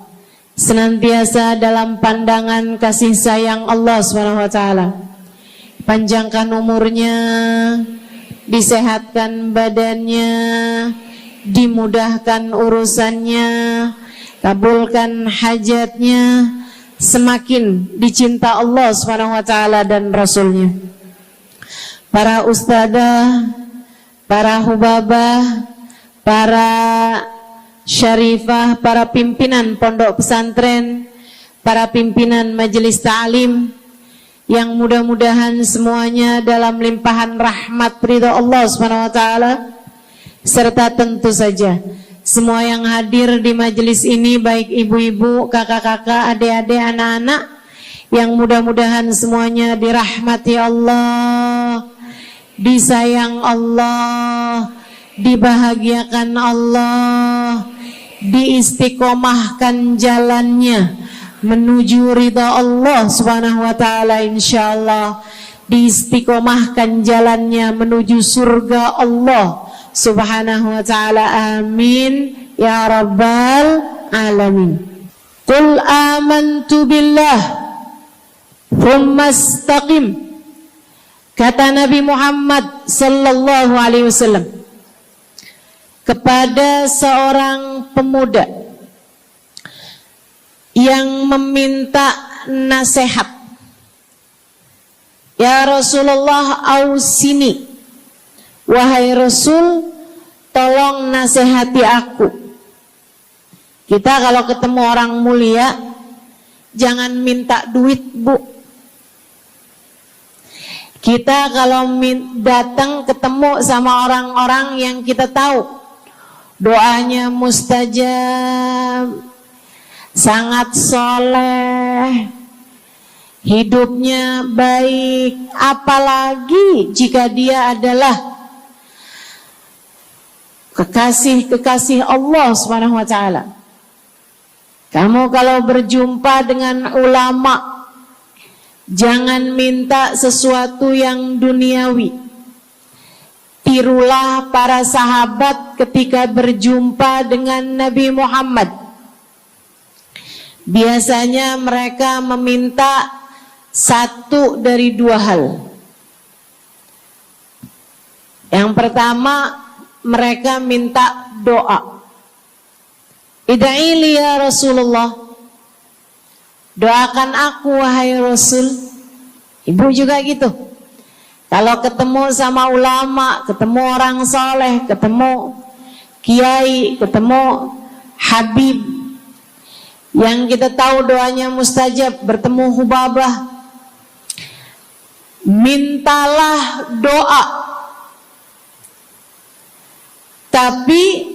senantiasa dalam pandangan kasih sayang Allah SWT. Panjangkan umurnya, disehatkan badannya, dimudahkan urusannya, kabulkan hajatnya, semakin dicinta Allah SWT dan Rasulnya. Para ustadzah, para hubabah, para syarifah, para pimpinan pondok pesantren, para pimpinan majelis ta'lim, yang mudah-mudahan semuanya dalam limpahan rahmat ridha Allah SWT, serta tentu saja semua yang hadir di majelis ini, baik ibu-ibu, kakak-kakak, adik-adik, anak-anak, yang mudah-mudahan semuanya dirahmati Allah, disayang Allah, dibahagiakan Allah, diistiqomahkan jalannya menuju ridha Allah Subhanahu wa taala, insyaallah diistiqomahkan jalannya menuju surga Allah Subhanahu wa taala. Amin ya rabbal alamin. Qul amantu billah thumma istaqim, kata Nabi Muhammad sallallahu alaihi wasallam kepada seorang pemuda yang meminta nasihat. Ya Rasulullah, ausini, wahai Rasul, tolong nasihati aku. Kita kalau ketemu orang mulia jangan minta duit, Bu. Kita kalau datang ketemu sama orang-orang yang kita tahu doanya mustajab, sangat soleh, hidupnya baik, apalagi jika dia adalah kekasih-kekasih Allah Subhanahu wa taala. Kamu kalau berjumpa dengan ulama, jangan minta sesuatu yang duniawi. Tirulah para sahabat ketika berjumpa dengan Nabi Muhammad. Biasanya mereka meminta satu dari dua hal. Yang pertama, mereka minta doa. Ida'ili ya Rasulullah, doakan aku wahai Rasul. Ibu juga gitu. Kalau ketemu sama ulama, ketemu orang soleh, ketemu kiai, ketemu habib yang kita tahu doanya mustajab, bertemu hubabah, mintalah doa. Tapi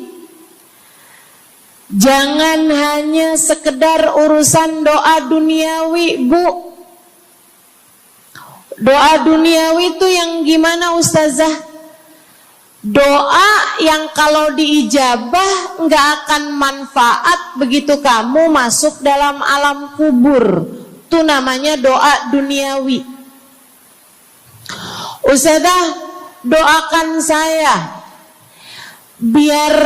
jangan hanya sekedar urusan doa duniawi, Bu. Doa duniawi itu yang gimana, Ustazah? Doa yang kalau diijabah nggak akan manfaat begitu kamu masuk dalam alam kubur. Itu namanya doa duniawi. Ustazah, doakan saya biar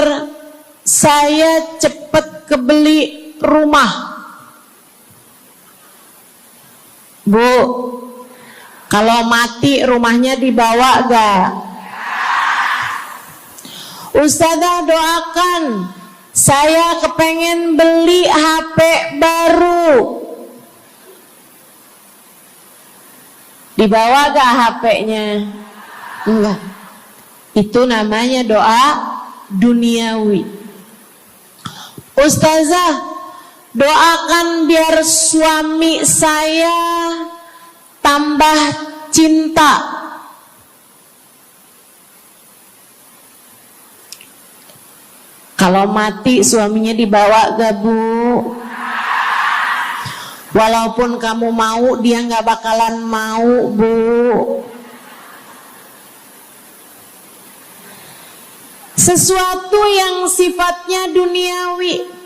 saya cepat kebeli rumah. Bu, kalau mati rumahnya dibawa gak? Ustazah, doakan saya kepengen beli HP baru. Dibawa gak HP-nya? Enggak. Itu namanya doa duniawi. Ustazah, Doakan biar suami saya tambah cinta. Kalau mati suaminya dibawa gak Bu? Walaupun kamu mau, dia gak bakalan mau Bu. Sesuatu yang sifatnya duniawi.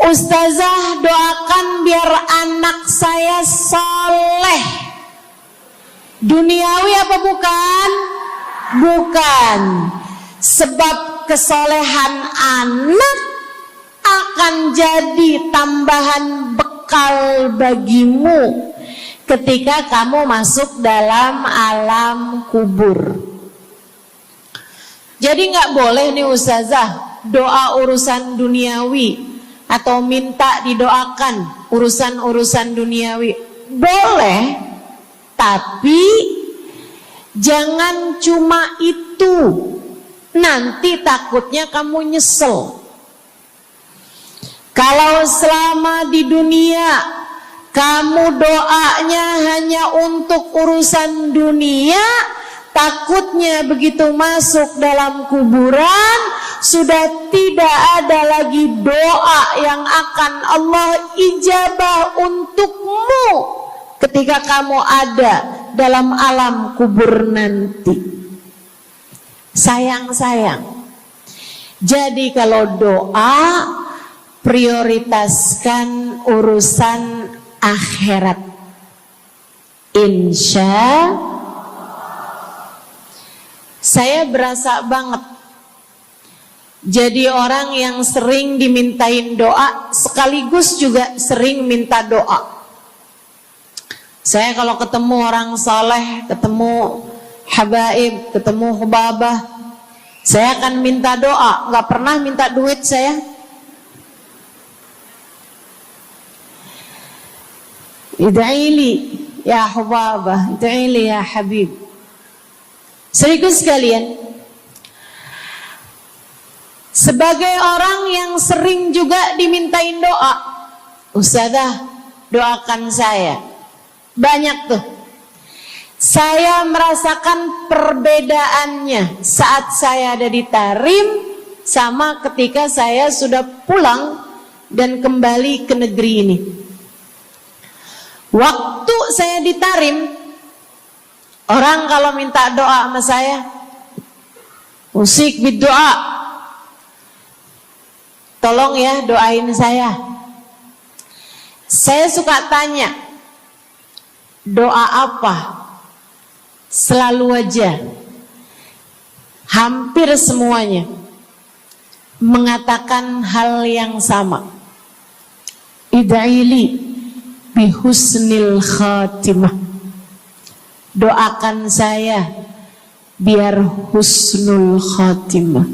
Ustazah, doakan biar anak saya soleh. Duniawi apa bukan? Bukan. Sebab kesolehan anak akan jadi tambahan bekal bagimu ketika kamu masuk dalam alam kubur. Jadi nggak boleh nih ustazah doa urusan duniawi atau minta didoakan urusan-urusan duniawi. Boleh, tapi jangan cuma itu. Nanti takutnya kamu nyesel. Kalau selama di dunia kamu doanya hanya untuk urusan dunia, takutnya begitu masuk dalam kuburan sudah tidak ada lagi doa yang akan Allah ijabah untukmu ketika kamu ada dalam alam kubur nanti. Sayang-sayang. Jadi kalau doa, prioritaskan urusan akhirat. Insya saya berasa banget jadi orang yang sering dimintain doa sekaligus juga sering minta doa. Saya kalau ketemu orang saleh, ketemu habaib, ketemu hubabah, saya akan minta doa, nggak pernah minta duit saya. Id'ili ya hubabah, id'ili ya habib. Serius sekalian, sebagai orang yang sering juga dimintain doa, ustazah doakan saya. Banyak tuh. Saya merasakan perbedaannya saat saya ada di Tarim sama ketika saya sudah pulang dan kembali ke negeri ini. Waktu saya di Tarim, orang kalau minta doa sama saya, usik berdoa, tolong ya doain saya. Saya suka tanya, doa apa? Selalu aja, hampir semuanya mengatakan hal yang sama. Id'ili bihusnil khatimah. Doakan saya biar husnul khatimah.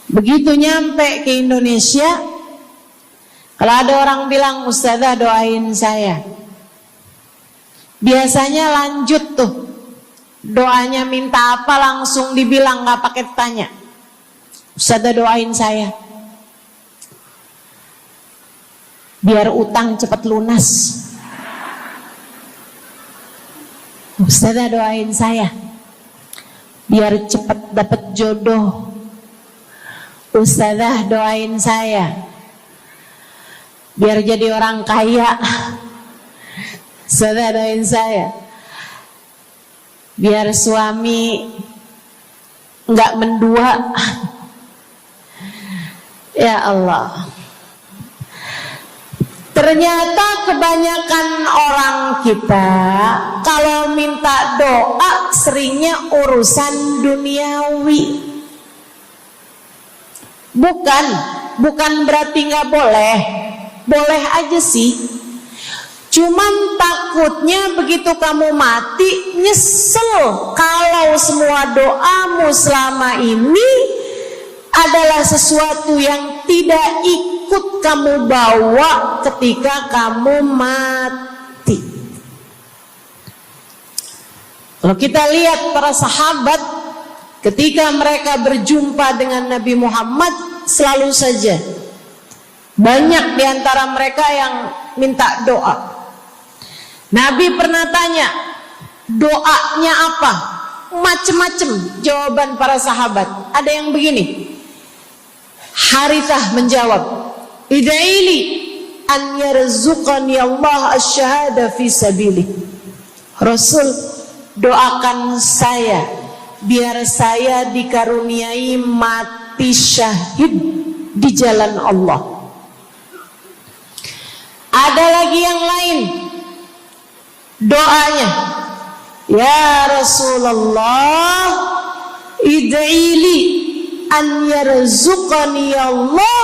Begitu nyampe ke Indonesia, kalau ada orang bilang ustazah doain saya, biasanya lanjut tuh doanya, minta apa langsung dibilang, nggak pakai tanya. Ustazah doain saya biar utang cepat lunas. Ustazah doain saya biar cepat dapat jodoh. Ustazah doain saya biar jadi orang kaya. Ustazah doain saya biar suami nggak mendua. Ya Allah, ternyata kebanyakan orang kita kalau minta doa seringnya urusan duniawi. Bukan berarti nggak boleh, boleh aja sih. Cuman takutnya begitu kamu mati nyesel kalau semua doamu selama ini adalah sesuatu yang tidak ikut kamu bawa ketika kamu mati. Kalau kita lihat para sahabat ketika mereka berjumpa dengan Nabi Muhammad, selalu saja banyak di antara mereka yang minta doa. Nabi pernah tanya, doanya apa? Macem-macem jawaban para sahabat. Ada yang begini, Harithah menjawab, ida'ili an yarzuqani Allah asyhada fi sabilih. Rasul, doakan saya biar saya dikaruniai mati syahid di jalan Allah. Ada lagi yang lain doanya, ya Rasulullah, id'ili an yarzuqani Allah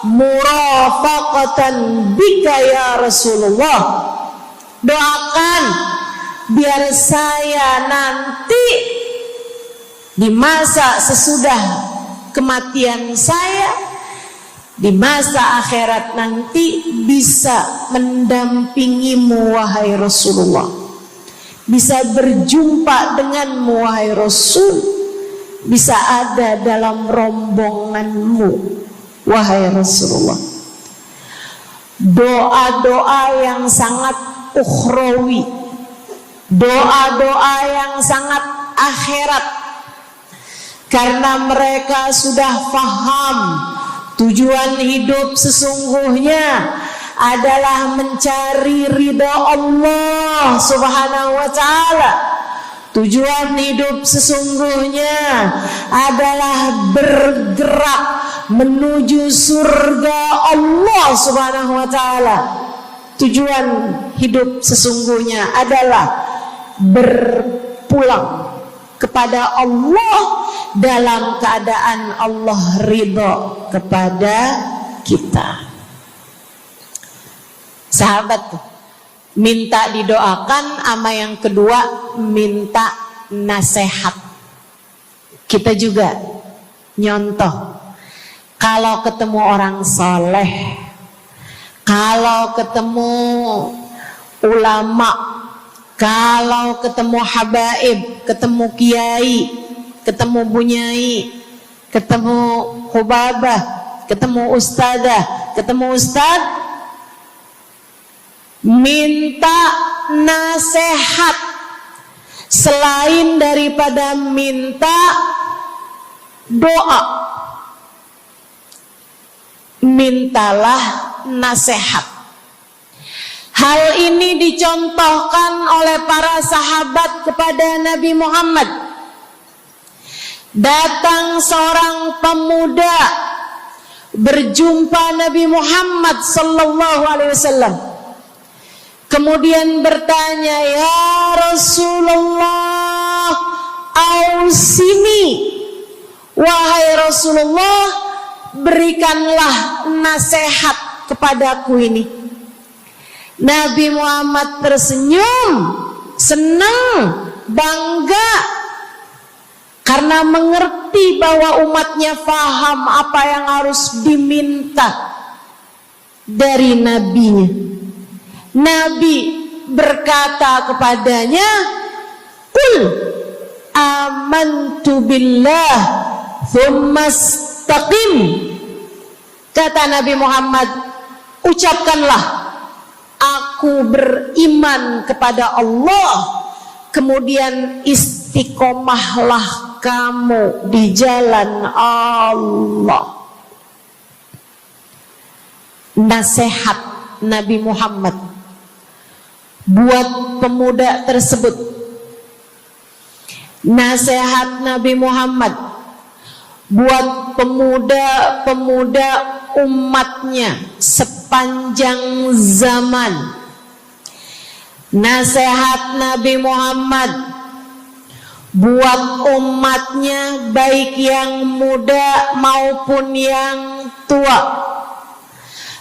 murafaqatan bika ya Rasulullah. Doakan biar saya nanti di masa sesudah kematian saya, di masa akhirat nanti bisa mendampingimu wahai Rasulullah, bisa berjumpa denganmu wahai Rasul, bisa ada dalam rombonganmu wahai Rasulullah. Doa-doa yang sangat ukhrawi, doa-doa yang sangat akhirat, karena mereka sudah faham tujuan hidup sesungguhnya adalah mencari ridha Allah Subhanahu wa ta'ala. Tujuan hidup sesungguhnya adalah bergerak menuju surga Allah Subhanahu wa ta'ala. Tujuan hidup sesungguhnya adalah berpulang kepada Allah dalam keadaan Allah ridha kepada kita. Sahabat tuh minta didoakan, sama yang kedua minta nasihat. Kita juga nyontoh, kalau ketemu orang soleh, kalau ketemu ulama, kalau ketemu habaib, ketemu kiai, ketemu bunyai, ketemu hubabah, ketemu ustadzah, ketemu ustadz, minta nasihat. Selain daripada minta doa, mintalah nasihat. Hal ini dicontohkan oleh para sahabat kepada Nabi Muhammad. Datang seorang pemuda berjumpa Nabi Muhammad sallallahu alaihi wasallam. Kemudian bertanya, ya Rasulullah, ausini, wahai Rasulullah, berikanlah nasihat kepadaku ini. Nabi Muhammad tersenyum, senang, bangga, karena mengerti bahwa umatnya faham apa yang harus diminta dari nabinya. Nabi berkata kepadanya, qul amantu billah thumma istaqim. Kata Nabi Muhammad, ucapkanlah, aku beriman kepada Allah, kemudian istiqomahlah kamu di jalan Allah. Nasihat Nabi Muhammad buat pemuda tersebut, nasihat Nabi Muhammad buat pemuda-pemuda umatnya sepanjang zaman. Nasihat Nabi Muhammad buat umatnya, baik yang muda maupun yang tua,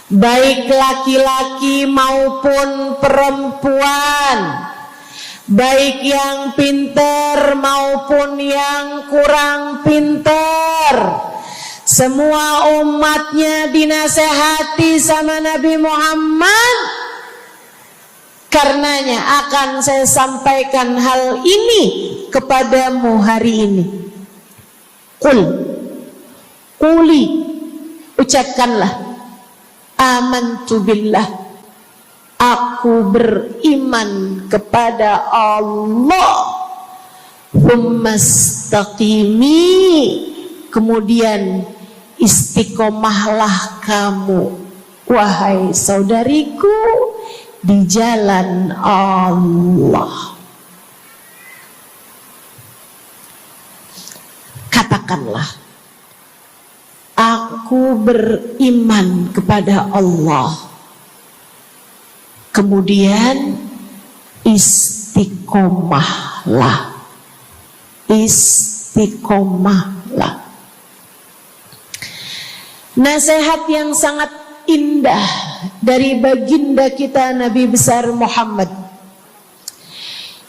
baik laki-laki maupun perempuan, baik yang pintar maupun yang kurang pintar. Semua umatnya dinasehati sama Nabi Muhammad. Karenanya akan saya sampaikan hal ini kepadamu hari ini. Quli, ucapkanlah, amantu billah, aku beriman kepada Allah. Tsumastaqimi, kemudian istiqomahlah kamu, wahai saudariku, di jalan Allah. Katakanlah, aku beriman kepada Allah, kemudian istiqomahlah. Istiqomahlah. Nasihat yang sangat indah dari baginda kita Nabi besar Muhammad,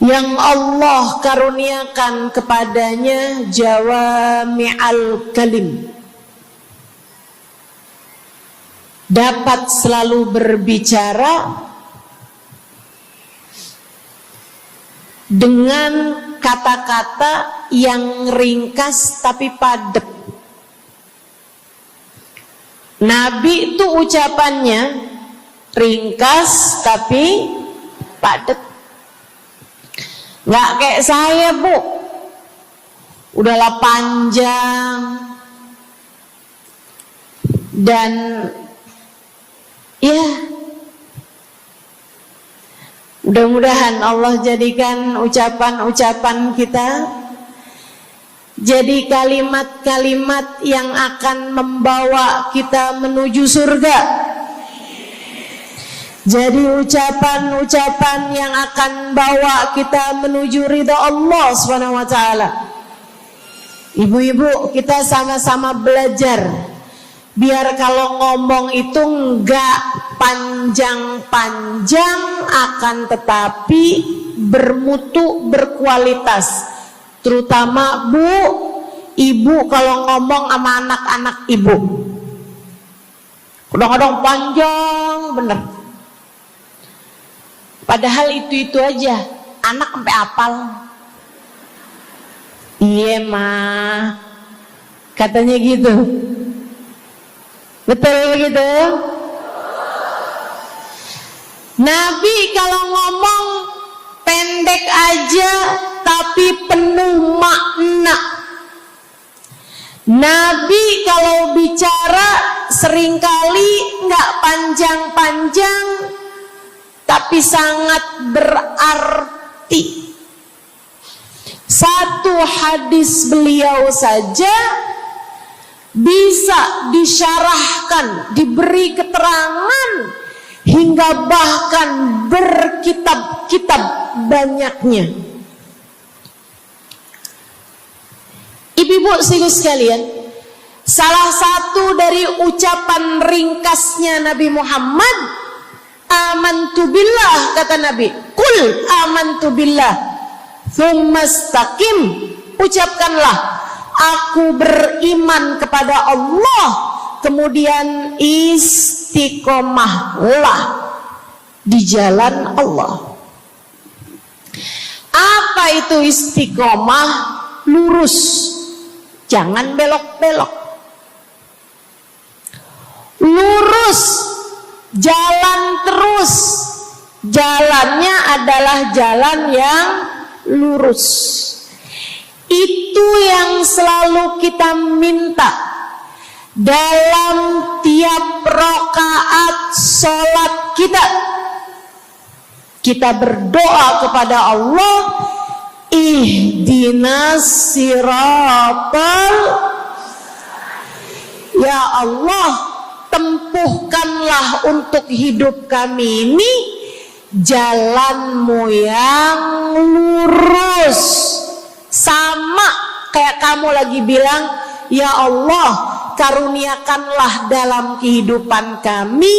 yang Allah karuniakan kepadanya jawami'al kalim, dapat selalu berbicara dengan kata-kata yang ringkas tapi padat. Nabi itu ucapannya ringkas tapi padat. Nggak kayak saya, Bu, udahlah panjang dan ya, mudah-mudahan Allah jadikan ucapan-ucapan kita jadi kalimat-kalimat yang akan membawa kita menuju surga. Jadi ucapan-ucapan yang akan bawa kita menuju ridha Allah Subhanahu wa taala. Ibu-ibu, kita sama-sama belajar biar kalau ngomong itu enggak panjang-panjang, akan tetapi bermutu, berkualitas. Terutama Bu, ibu kalau ngomong sama anak-anak ibu, kadang-kadang panjang bener. Padahal itu aja, anak sampai hafal. Iya mah, katanya gitu. Betul gitu? Nabi kalau ngomong pendek aja tapi penuh makna. Nabi kalau bicara seringkali nggak panjang-panjang tapi sangat berarti. Satu hadis beliau saja bisa disyarahkan, diberi keterangan, hingga bahkan berkitab-kitab banyaknya. Ibu-ibu sekalian, salah satu dari ucapan ringkasnya Nabi Muhammad, amantu billah, kata Nabi, qul amantu billah, tsumastaqim, ucapkanlah, aku beriman kepada Allah, kemudian istiqomahlah di jalan Allah. Apa itu istiqomah? Lurus, jangan belok-belok. Lurus, jalan terus. Jalannya adalah jalan yang lurus. Itu yang selalu kita minta dalam tiap rakaat sholat kita. Kita berdoa kepada Allah, ihdinas siratal, ya Allah, tempuhkanlah untuk hidup kami ini jalanmu yang lurus. Sama kayak kamu lagi bilang, ya Allah, karuniakanlah dalam kehidupan kami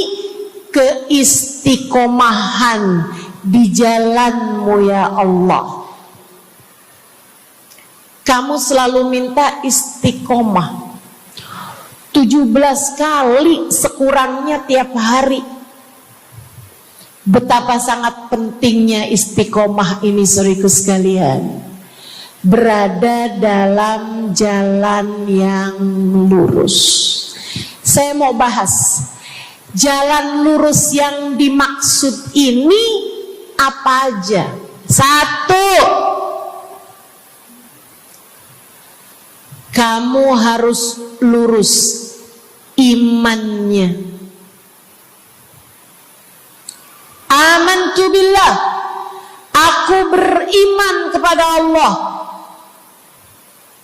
keistiqomahan di jalanmu ya Allah. Kamu selalu minta istiqomah 17 kali sekurangnya tiap hari. Betapa sangat pentingnya istiqomah ini, saudaraku sekalian. berada dalam jalan yang lurus. Saya mau bahas jalan lurus yang dimaksud ini apa aja. Satu, kamu harus lurus imannya. Amantu billah, aku beriman kepada Allah.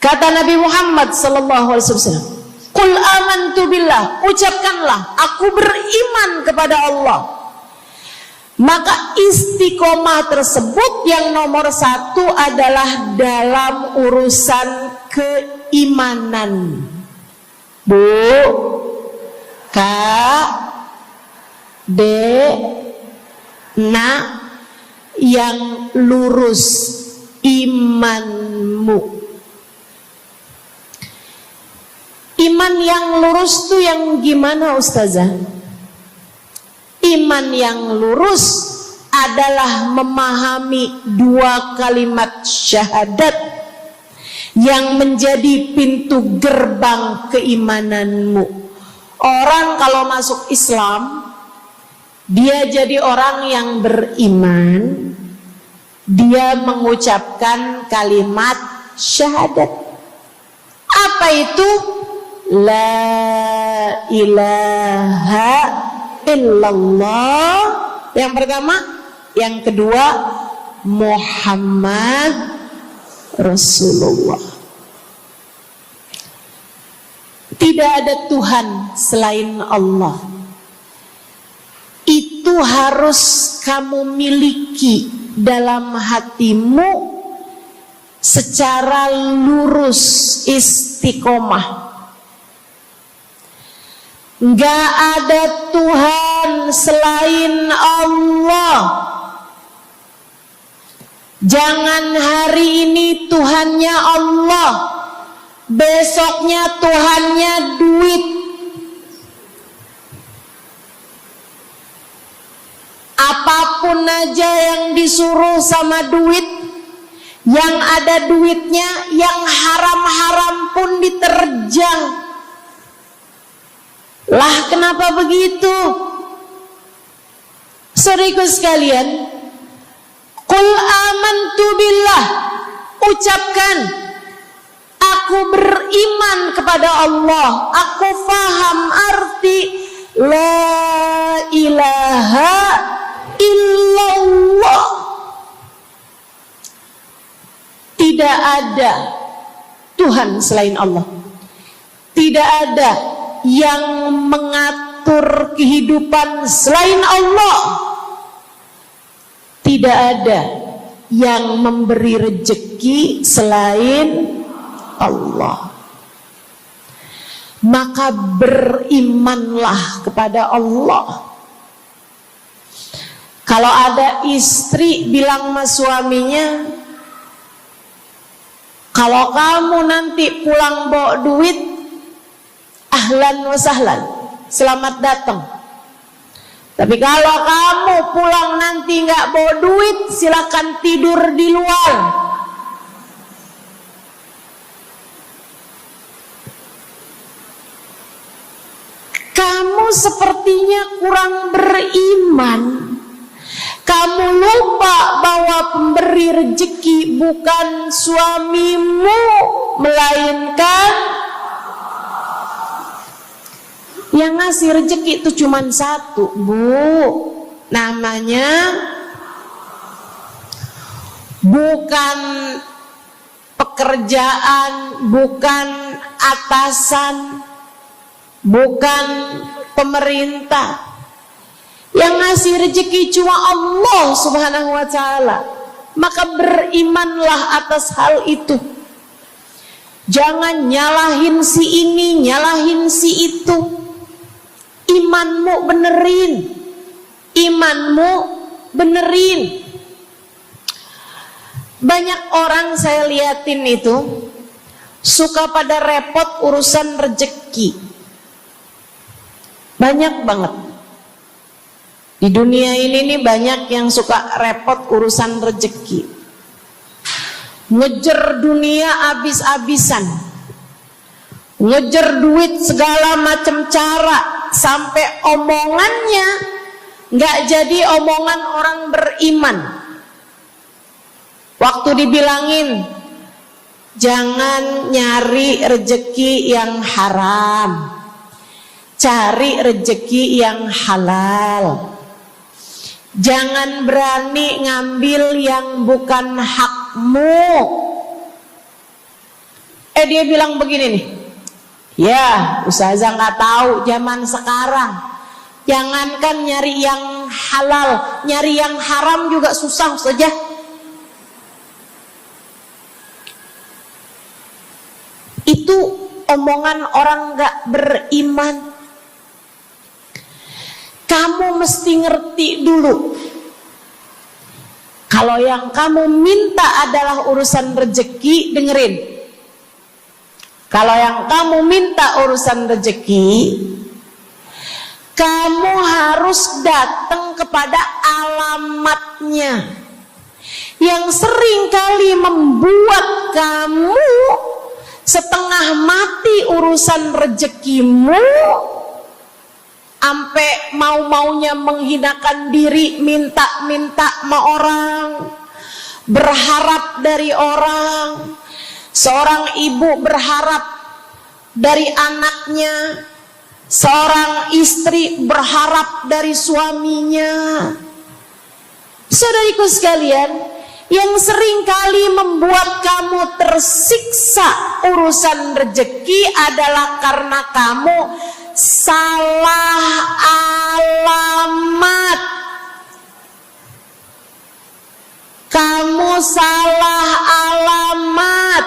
Kata Nabi Muhammad sallallahu alaihi wasallam, "Qul amantu billah," ucapkanlah, aku beriman kepada Allah. Maka istiqomah tersebut yang nomor satu adalah dalam urusan keimanan. Bu, Kak, Dek, Nak, yang lurus imanmu. Iman yang lurus tuh yang gimana, Ustazah? Iman yang lurus adalah memahami dua kalimat syahadat yang menjadi pintu gerbang keimananmu. Orang kalau masuk Islam, dia jadi orang yang beriman, dia mengucapkan kalimat syahadat. Apa itu? La ilaha illallah. Yang pertama, yang kedua, Muhammad Rasulullah. Tidak ada Tuhan selain Allah. Itu harus kamu miliki dalam hatimu secara lurus, istiqomah. Enggak ada Tuhan selain Allah. Jangan hari ini Tuhannya Allah, besoknya Tuhannya duit. Apapun aja yang disuruh sama duit, yang ada duitnya, yang haram-haram pun diterjang. Lah kenapa begitu? Saudaraku sekalian, qul amantu billah, ucapkan, aku beriman kepada Allah, aku faham arti la ilaha illallah. Tidak ada Tuhan selain Allah. Tidak ada yang mengatur kehidupan selain Allah. Tidak ada yang memberi rezeki selain Allah. Maka berimanlah kepada Allah. Kalau ada istri bilang sama suaminya, kalau kamu nanti pulang bawa duit, ahlan wa sahlan, selamat datang. Tapi kalau kamu pulang nanti nggak bawa duit, silakan tidur di luar. Kamu sepertinya kurang beriman. Kamu lupa bahwa pemberi rezeki bukan suamimu, melainkan yang ngasih rezeki itu cuma satu, Bu. Namanya bukan pekerjaan, bukan atasan, bukan pemerintah. Yang ngasih rezeki cuma Allah Subhanahu wa ta'ala. Maka berimanlah atas hal itu. Jangan nyalahin si ini, nyalahin si itu. Imanmu benerin. Imanmu benerin. Banyak orang saya liatin itu suka pada repot urusan rezeki. Banyak banget. Di dunia ini nih banyak yang suka repot urusan rezeki. ngejar dunia abis-abisan, ngejar duit segala macam cara, sampai omongannya nggak jadi omongan orang beriman. Waktu dibilangin jangan nyari rejeki yang haram, cari rejeki yang halal. Jangan berani ngambil yang bukan hakmu. Dia bilang begini nih, ya ustazah nggak tahu zaman sekarang, jangankan nyari yang halal, nyari yang haram juga susah saja. Itu omongan orang nggak beriman. Kamu mesti ngerti dulu, kalau yang kamu minta adalah urusan rezeki, dengerin. Kalau yang kamu minta urusan rezeki, kamu harus datang kepada alamatnya, yang sering kali membuat kamu setengah mati urusan rezekimu, sampai mau-maunya menghinakan diri, minta-minta sama orang, berharap dari orang. Seorang ibu berharap dari anaknya, seorang istri berharap dari suaminya. Saudariku sekalian, yang sering kali membuat kamu tersiksa urusan rezeki adalah karena kamu salah alamat. Kamu salah alamat.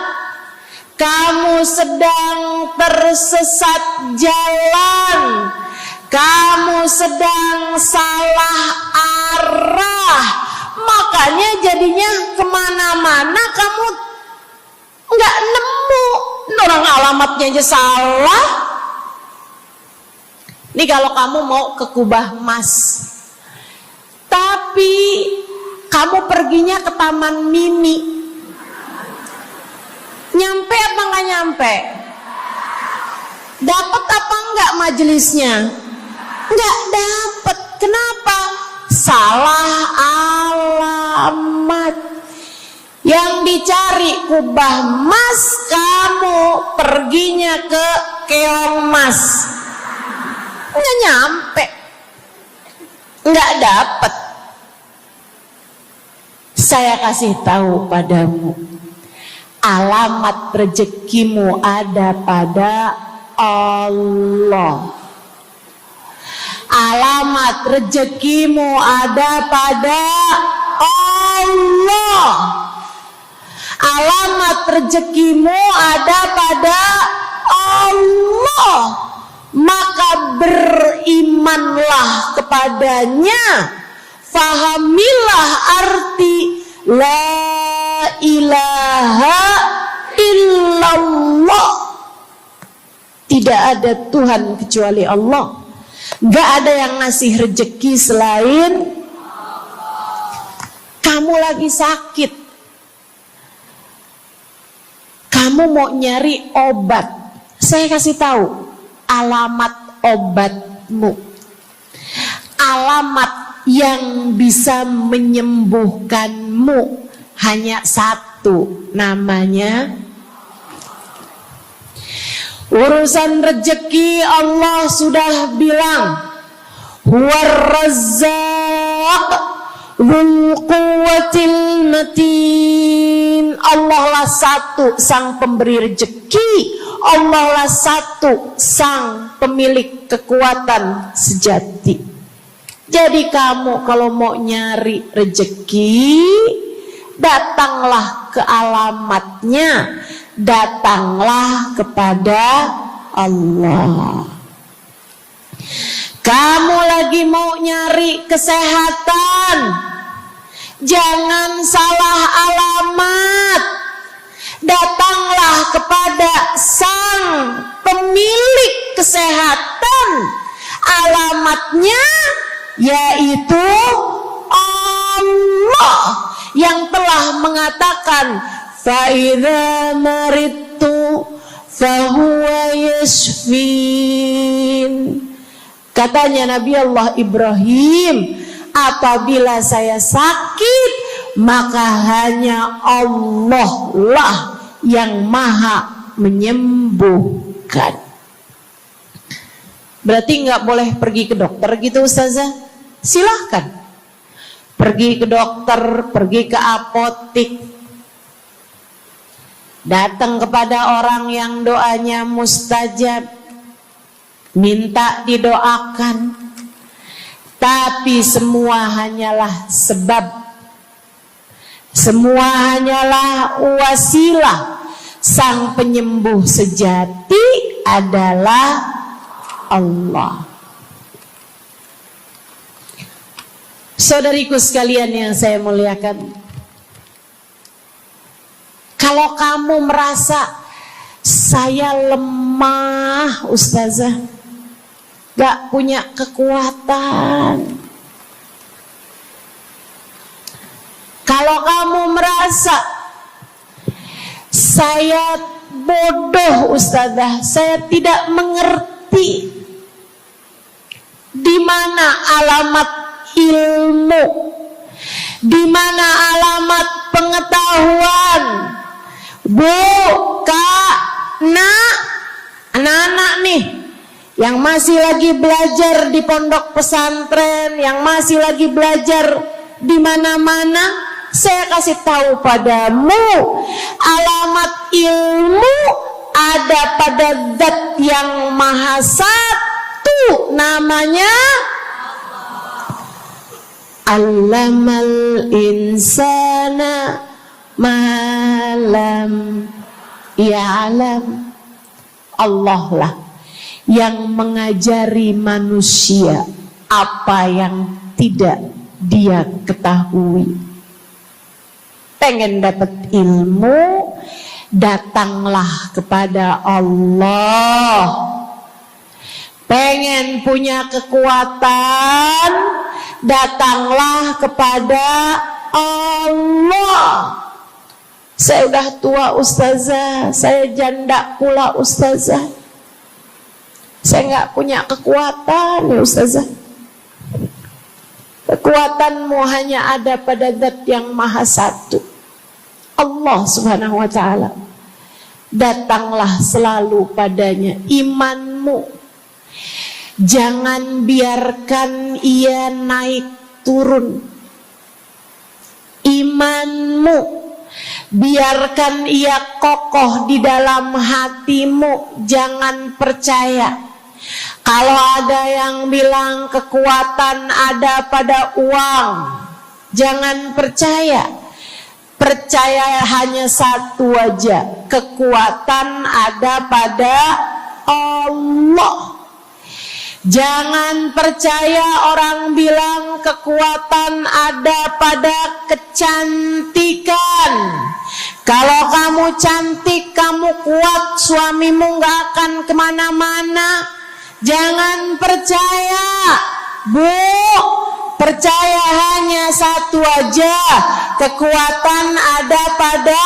Kamu sedang tersesat jalan. Kamu sedang salah arah. Makanya jadinya kemana-mana kamu nggak nemu. Orang alamatnya aja salah. Ini kalau kamu mau ke Kubah Mas, tapi kamu perginya ke Taman Mini, nyampe apa nggak nyampe? Dapat apa enggak majelisnya? Nggak dapat. Kenapa? Salah alamat. Yang dicari Kubah Mas, kamu perginya ke Keong Mas. Nggak nyampe, nggak dapat. Saya kasih tahu padamu, alamat rezekimu ada pada Allah. Alamat rezekimu ada pada Allah. Alamat rezekimu ada pada Allah. Maka berimanlah kepadanya, fahamilah arti la ilaha illallah. Tidak ada Tuhan kecuali Allah. Gak ada yang ngasih rezeki selain kamu. Lagi sakit, kamu mau nyari obat, saya kasih tahu alamat obatmu. Alamat yang bisa menyembuhkanmu hanya satu, namanya urusan rezeki. Allah sudah bilang, huwar razzaq dzul quwwatil matin. Allah lah satu sang pemberi rezeki. Allah lah satu sang pemilik kekuatan sejati. Jadi kamu kalau mau nyari rezeki, datanglah ke alamatnya, datanglah kepada Allah. Kamu lagi mau nyari kesehatan, jangan salah alamat. Datanglah kepada sang pemilik kesehatan. Alamatnya yaitu Allah yang telah mengatakan, fa idza maridtu fa huwa yashfin. Katanya Nabi Allah Ibrahim, apabila saya sakit, maka hanya Allah lah yang maha menyembuhkan. Berarti nggak boleh pergi ke dokter gitu Ustazah? Silahkan pergi ke dokter, pergi ke apotik, datang kepada orang yang doanya mustajab, minta didoakan. Tapi semua hanyalah sebab, semua hanyalah wasilah. Sang penyembuh sejati adalah Allah. Saudariku sekalian yang saya muliakan, kalau kamu merasa saya lemah Ustazah, gak punya kekuatan, kalau kamu merasa saya bodoh Ustazah, saya tidak mengerti di mana alamat ilmu, di mana alamat pengetahuan. Bu, Kak, Nak, anak-anak nih yang masih lagi belajar di pondok pesantren, yang masih lagi belajar di mana-mana, saya kasih tahu padamu, alamat ilmu ada pada Zat yang Maha Satu, namanya Allamal insana malam ya'lam. Allah lah yang mengajari manusia apa yang tidak dia ketahui. Pengen dapat ilmu, datanglah kepada Allah. Pengen punya kekuatan, datanglah kepada Allah. Saya udah tua Ustazah, saya janda pula Ustazah, saya nggak punya kekuatan ya Ustazah. Kekuatanmu hanya ada pada Zat yang Maha Satu, Allah Subhanahu wa Ta'ala. Datanglah selalu padanya. Imanmu jangan biarkan ia naik turun. Imanmu biarkan ia kokoh di dalam hatimu. Jangan percaya kalau ada yang bilang kekuatan ada pada uang. Jangan percaya. Percaya hanya satu aja, kekuatan ada pada Allah. Jangan percaya orang bilang kekuatan ada pada kecantikan. Kalau kamu cantik, kamu kuat, suamimu gak akan kemana-mana. Jangan percaya, Bu. Percaya hanya satu aja, kekuatan ada pada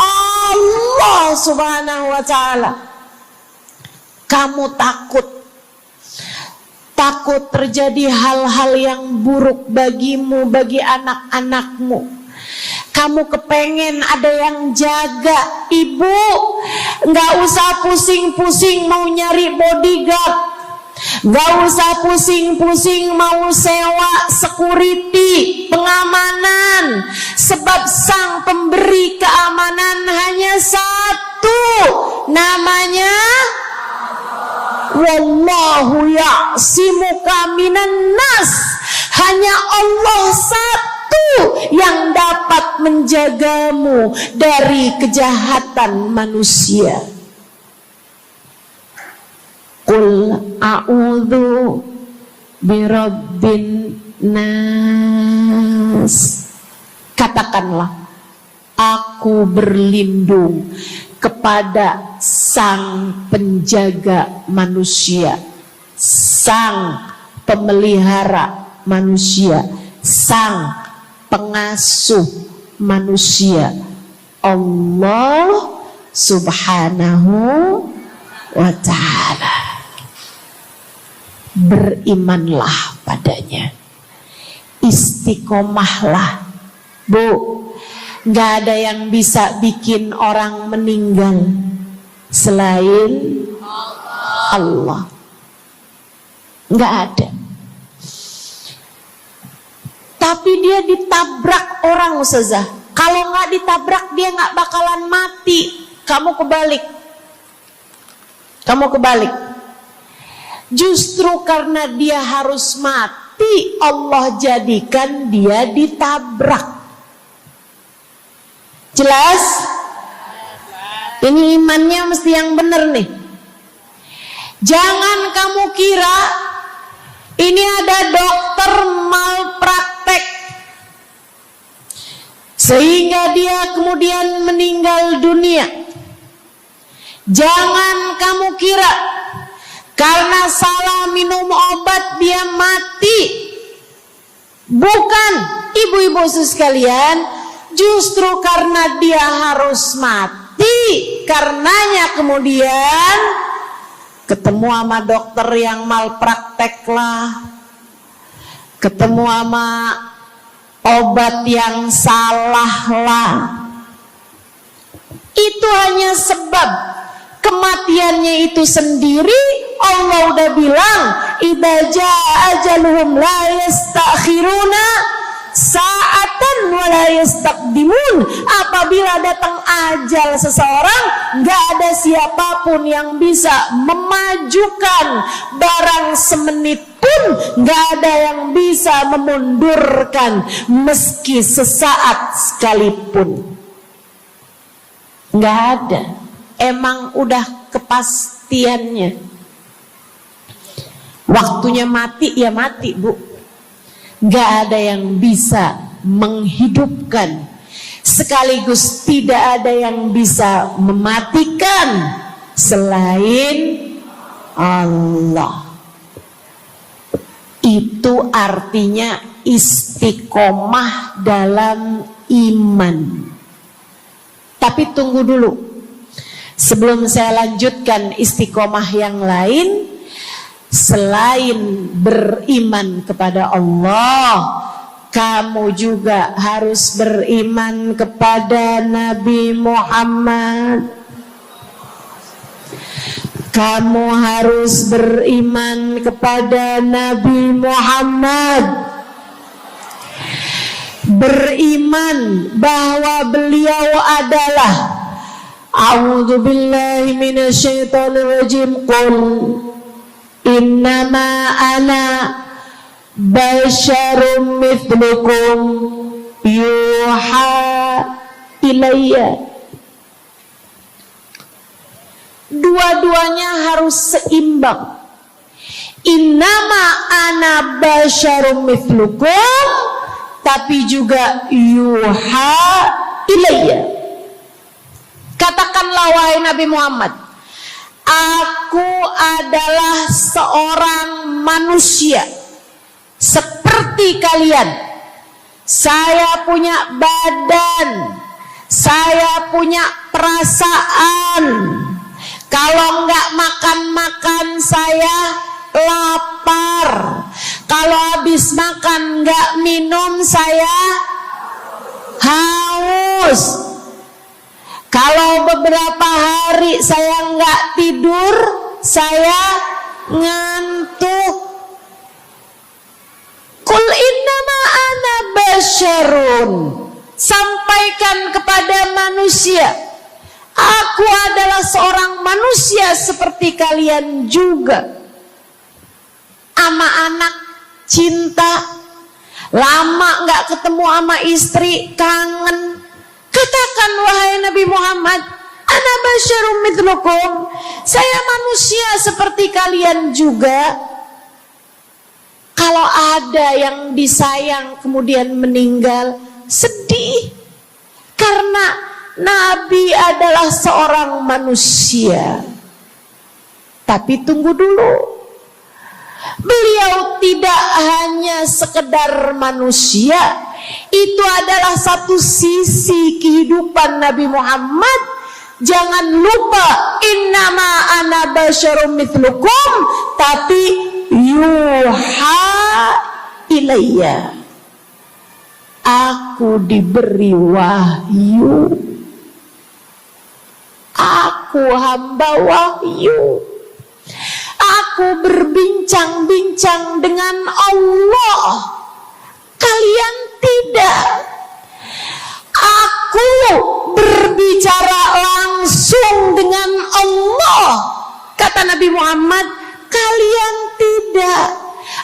Allah Subhanahu wa Ta'ala. Kamu takut terjadi hal-hal yang buruk bagimu, bagi anak-anakmu. Kamu kepengen ada yang jaga. Ibu, gak usah pusing-pusing mau nyari bodyguard, gak usah pusing-pusing mau sewa security, pengamanan. Sebab sang pemberi keamanan hanya satu, namanya Wallahu ya'simuka minan nas. Hanya Allah satu yang dapat menjagamu dari kejahatan manusia. Qul a'udzu birabbin nas. Katakanlah, aku berlindung kepada sang penjaga manusia, sang pemelihara manusia, sang pengasuh manusia, Allah Subhanahu wa ta'ala. Berimanlah padanya, istiqomahlah. Bu, gak ada yang bisa bikin orang meninggal selain Allah. Gak ada. Tapi dia ditabrak orang, Ustazah. Kalau gak ditabrak dia gak bakalan mati. Kamu kebalik. Justru karena dia harus mati, Allah jadikan dia ditabrak. Jelas? Ini imannya mesti yang benar nih. Jangan kamu kira ini ada dokter malpraktek sehingga dia kemudian meninggal dunia. Jangan kamu kira karena salah minum obat dia mati. Bukan, ibu-ibu sekalian, justru karena dia harus mati, karenanya kemudian ketemu sama dokter yang malpraktek lah, ketemu sama obat yang salah lah. Itu hanya sebab kematiannya itu sendiri. Allah udah bilang, idza jaa ajaluhum la yastakhiruna sa'atan wa la yastaqdimun. Apabila datang ajal seseorang, gak ada siapapun yang bisa memajukan barang semenit pun, gak ada yang bisa memundurkan meski sesaat sekalipun. Gak ada. Emang udah kepastiannya. Waktunya mati ya mati, Bu. Gak ada yang bisa menghidupkan, sekaligus tidak ada yang bisa mematikan selain Allah. Itu artinya istiqomah dalam iman. Tapi tunggu dulu, sebelum saya lanjutkan istiqomah yang lain. Selain beriman kepada Allah, kamu juga harus beriman kepada Nabi Muhammad. Kamu harus beriman kepada Nabi Muhammad. Beriman bahwa beliau adalah, a'udzubillahi minasyaitonirrajim, qul innama ana basyarum mithlukum yuha ilayya. Dua-duanya harus seimbang. Innama ana basyarum mithlukum, tapi juga yuha ilayya. Katakanlah wahai Nabi Muhammad, aku adalah seorang manusia seperti kalian. Saya punya badan, saya punya perasaan. Kalau nggak makan-makan saya lapar. Kalau habis makan nggak minum saya haus. Kalau beberapa hari saya nggak tidur, saya ngantuk. Qul innama ana basyarun. Sampaikan kepada manusia, aku adalah seorang manusia seperti kalian juga. Ama anak cinta, lama nggak ketemu sama istri, kangen. Katakan wahai Nabi Muhammad, ana basyarum mithlukum, saya manusia seperti kalian juga. Kalau ada yang disayang kemudian meninggal, sedih. Karena Nabi adalah seorang manusia. Tapi tunggu dulu, Beliau tidak hanya sekedar manusia, itu adalah satu sisi kehidupan Nabi Muhammad. Jangan lupa, innama ana basyarum mithlukum, tapi yuha ilayya, aku diberi wahyu, aku hamba wahyu, aku berbincang-bincang dengan Allah, kalian tidak. Aku berbicara langsung dengan Allah, kata Nabi Muhammad, kalian tidak.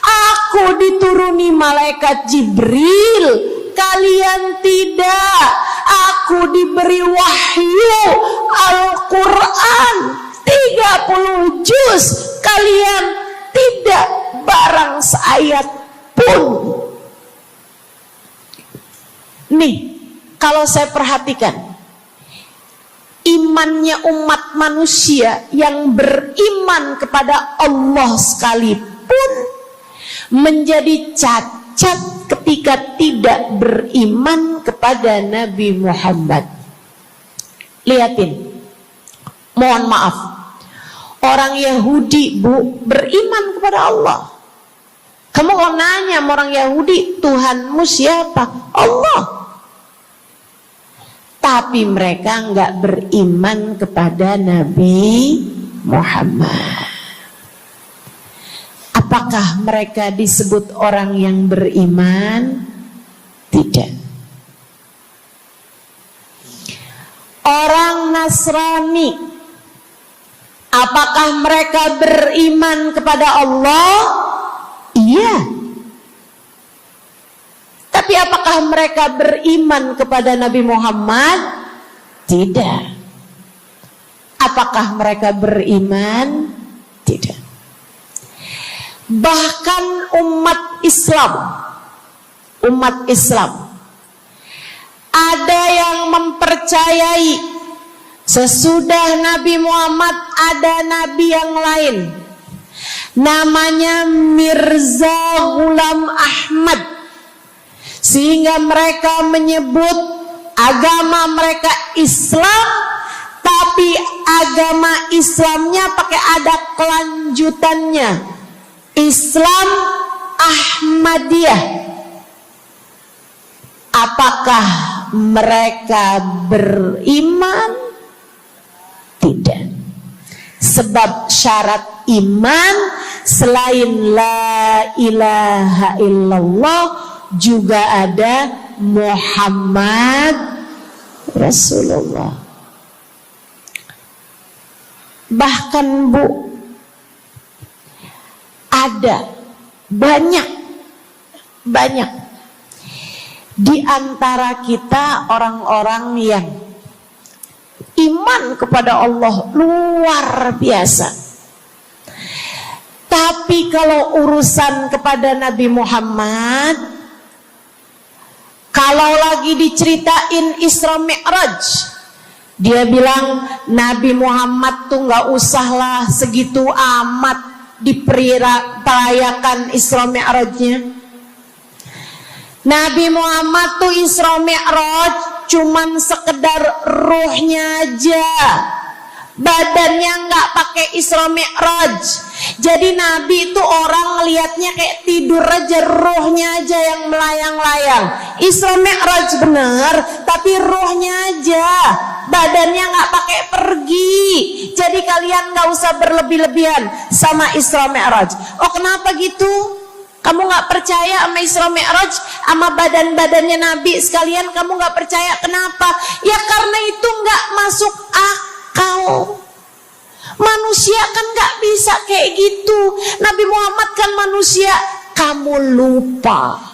Aku dituruni malaikat Jibril, kalian tidak. Aku diberi wahyu Al-Quran 30 juz, kalian tidak barang seayat pun. Nih, kalau saya perhatikan, imannya umat manusia yang beriman kepada Allah sekalipun menjadi cacat ketika tidak beriman kepada Nabi Muhammad. Lihatin, mohon maaf, orang Yahudi, Bu, beriman kepada Allah. Kamu kalau nanya sama orang Yahudi, Tuhanmu siapa? Allah. Tapi mereka enggak beriman kepada Nabi Muhammad. Apakah mereka disebut orang yang beriman? Tidak. Orang Nasrani, apakah mereka beriman kepada Allah? Iya. Tapi apakah mereka beriman kepada Nabi Muhammad? Tidak. Apakah mereka beriman? Tidak. Bahkan umat Islam ada yang mempercayai sesudah Nabi Muhammad ada nabi yang lain, namanya Mirza Ghulam Ahmad, sehingga mereka menyebut agama mereka Islam, tapi agama Islamnya pakai ada kelanjutannya, Islam Ahmadiyah. Apakah mereka beriman? Tidak. Sebab syarat iman selain la ilaha illallah juga ada Muhammad Rasulullah. Bahkan, Bu, ada banyak di antara kita orang-orang yang iman kepada Allah luar biasa, tapi kalau urusan kepada Nabi Muhammad, kalau lagi diceritain Isra Mi'raj, dia bilang Nabi Muhammad tuh gak usahlah segitu amat diperayakan Isra Mi'rajnya. Nabi Muhammad tuh Isra Mi'raj cuman sekedar ruhnya aja, badannya nggak pakai Isra Mi'raj. Jadi Nabi itu orang lihatnya kayak tidur aja, ruhnya aja yang melayang-layang. Isra Mi'raj bener, tapi ruhnya aja, badannya nggak pakai pergi. Jadi kalian nggak usah berlebih-lebihan sama Isra Mi'raj. Oh, kenapa gitu? Kamu gak percaya sama Isra Mi'raj, sama badan-badannya Nabi sekalian, kamu gak percaya, kenapa? Ya karena itu gak masuk akal. Manusia kan gak bisa kayak gitu. Nabi Muhammad kan manusia. Kamu lupa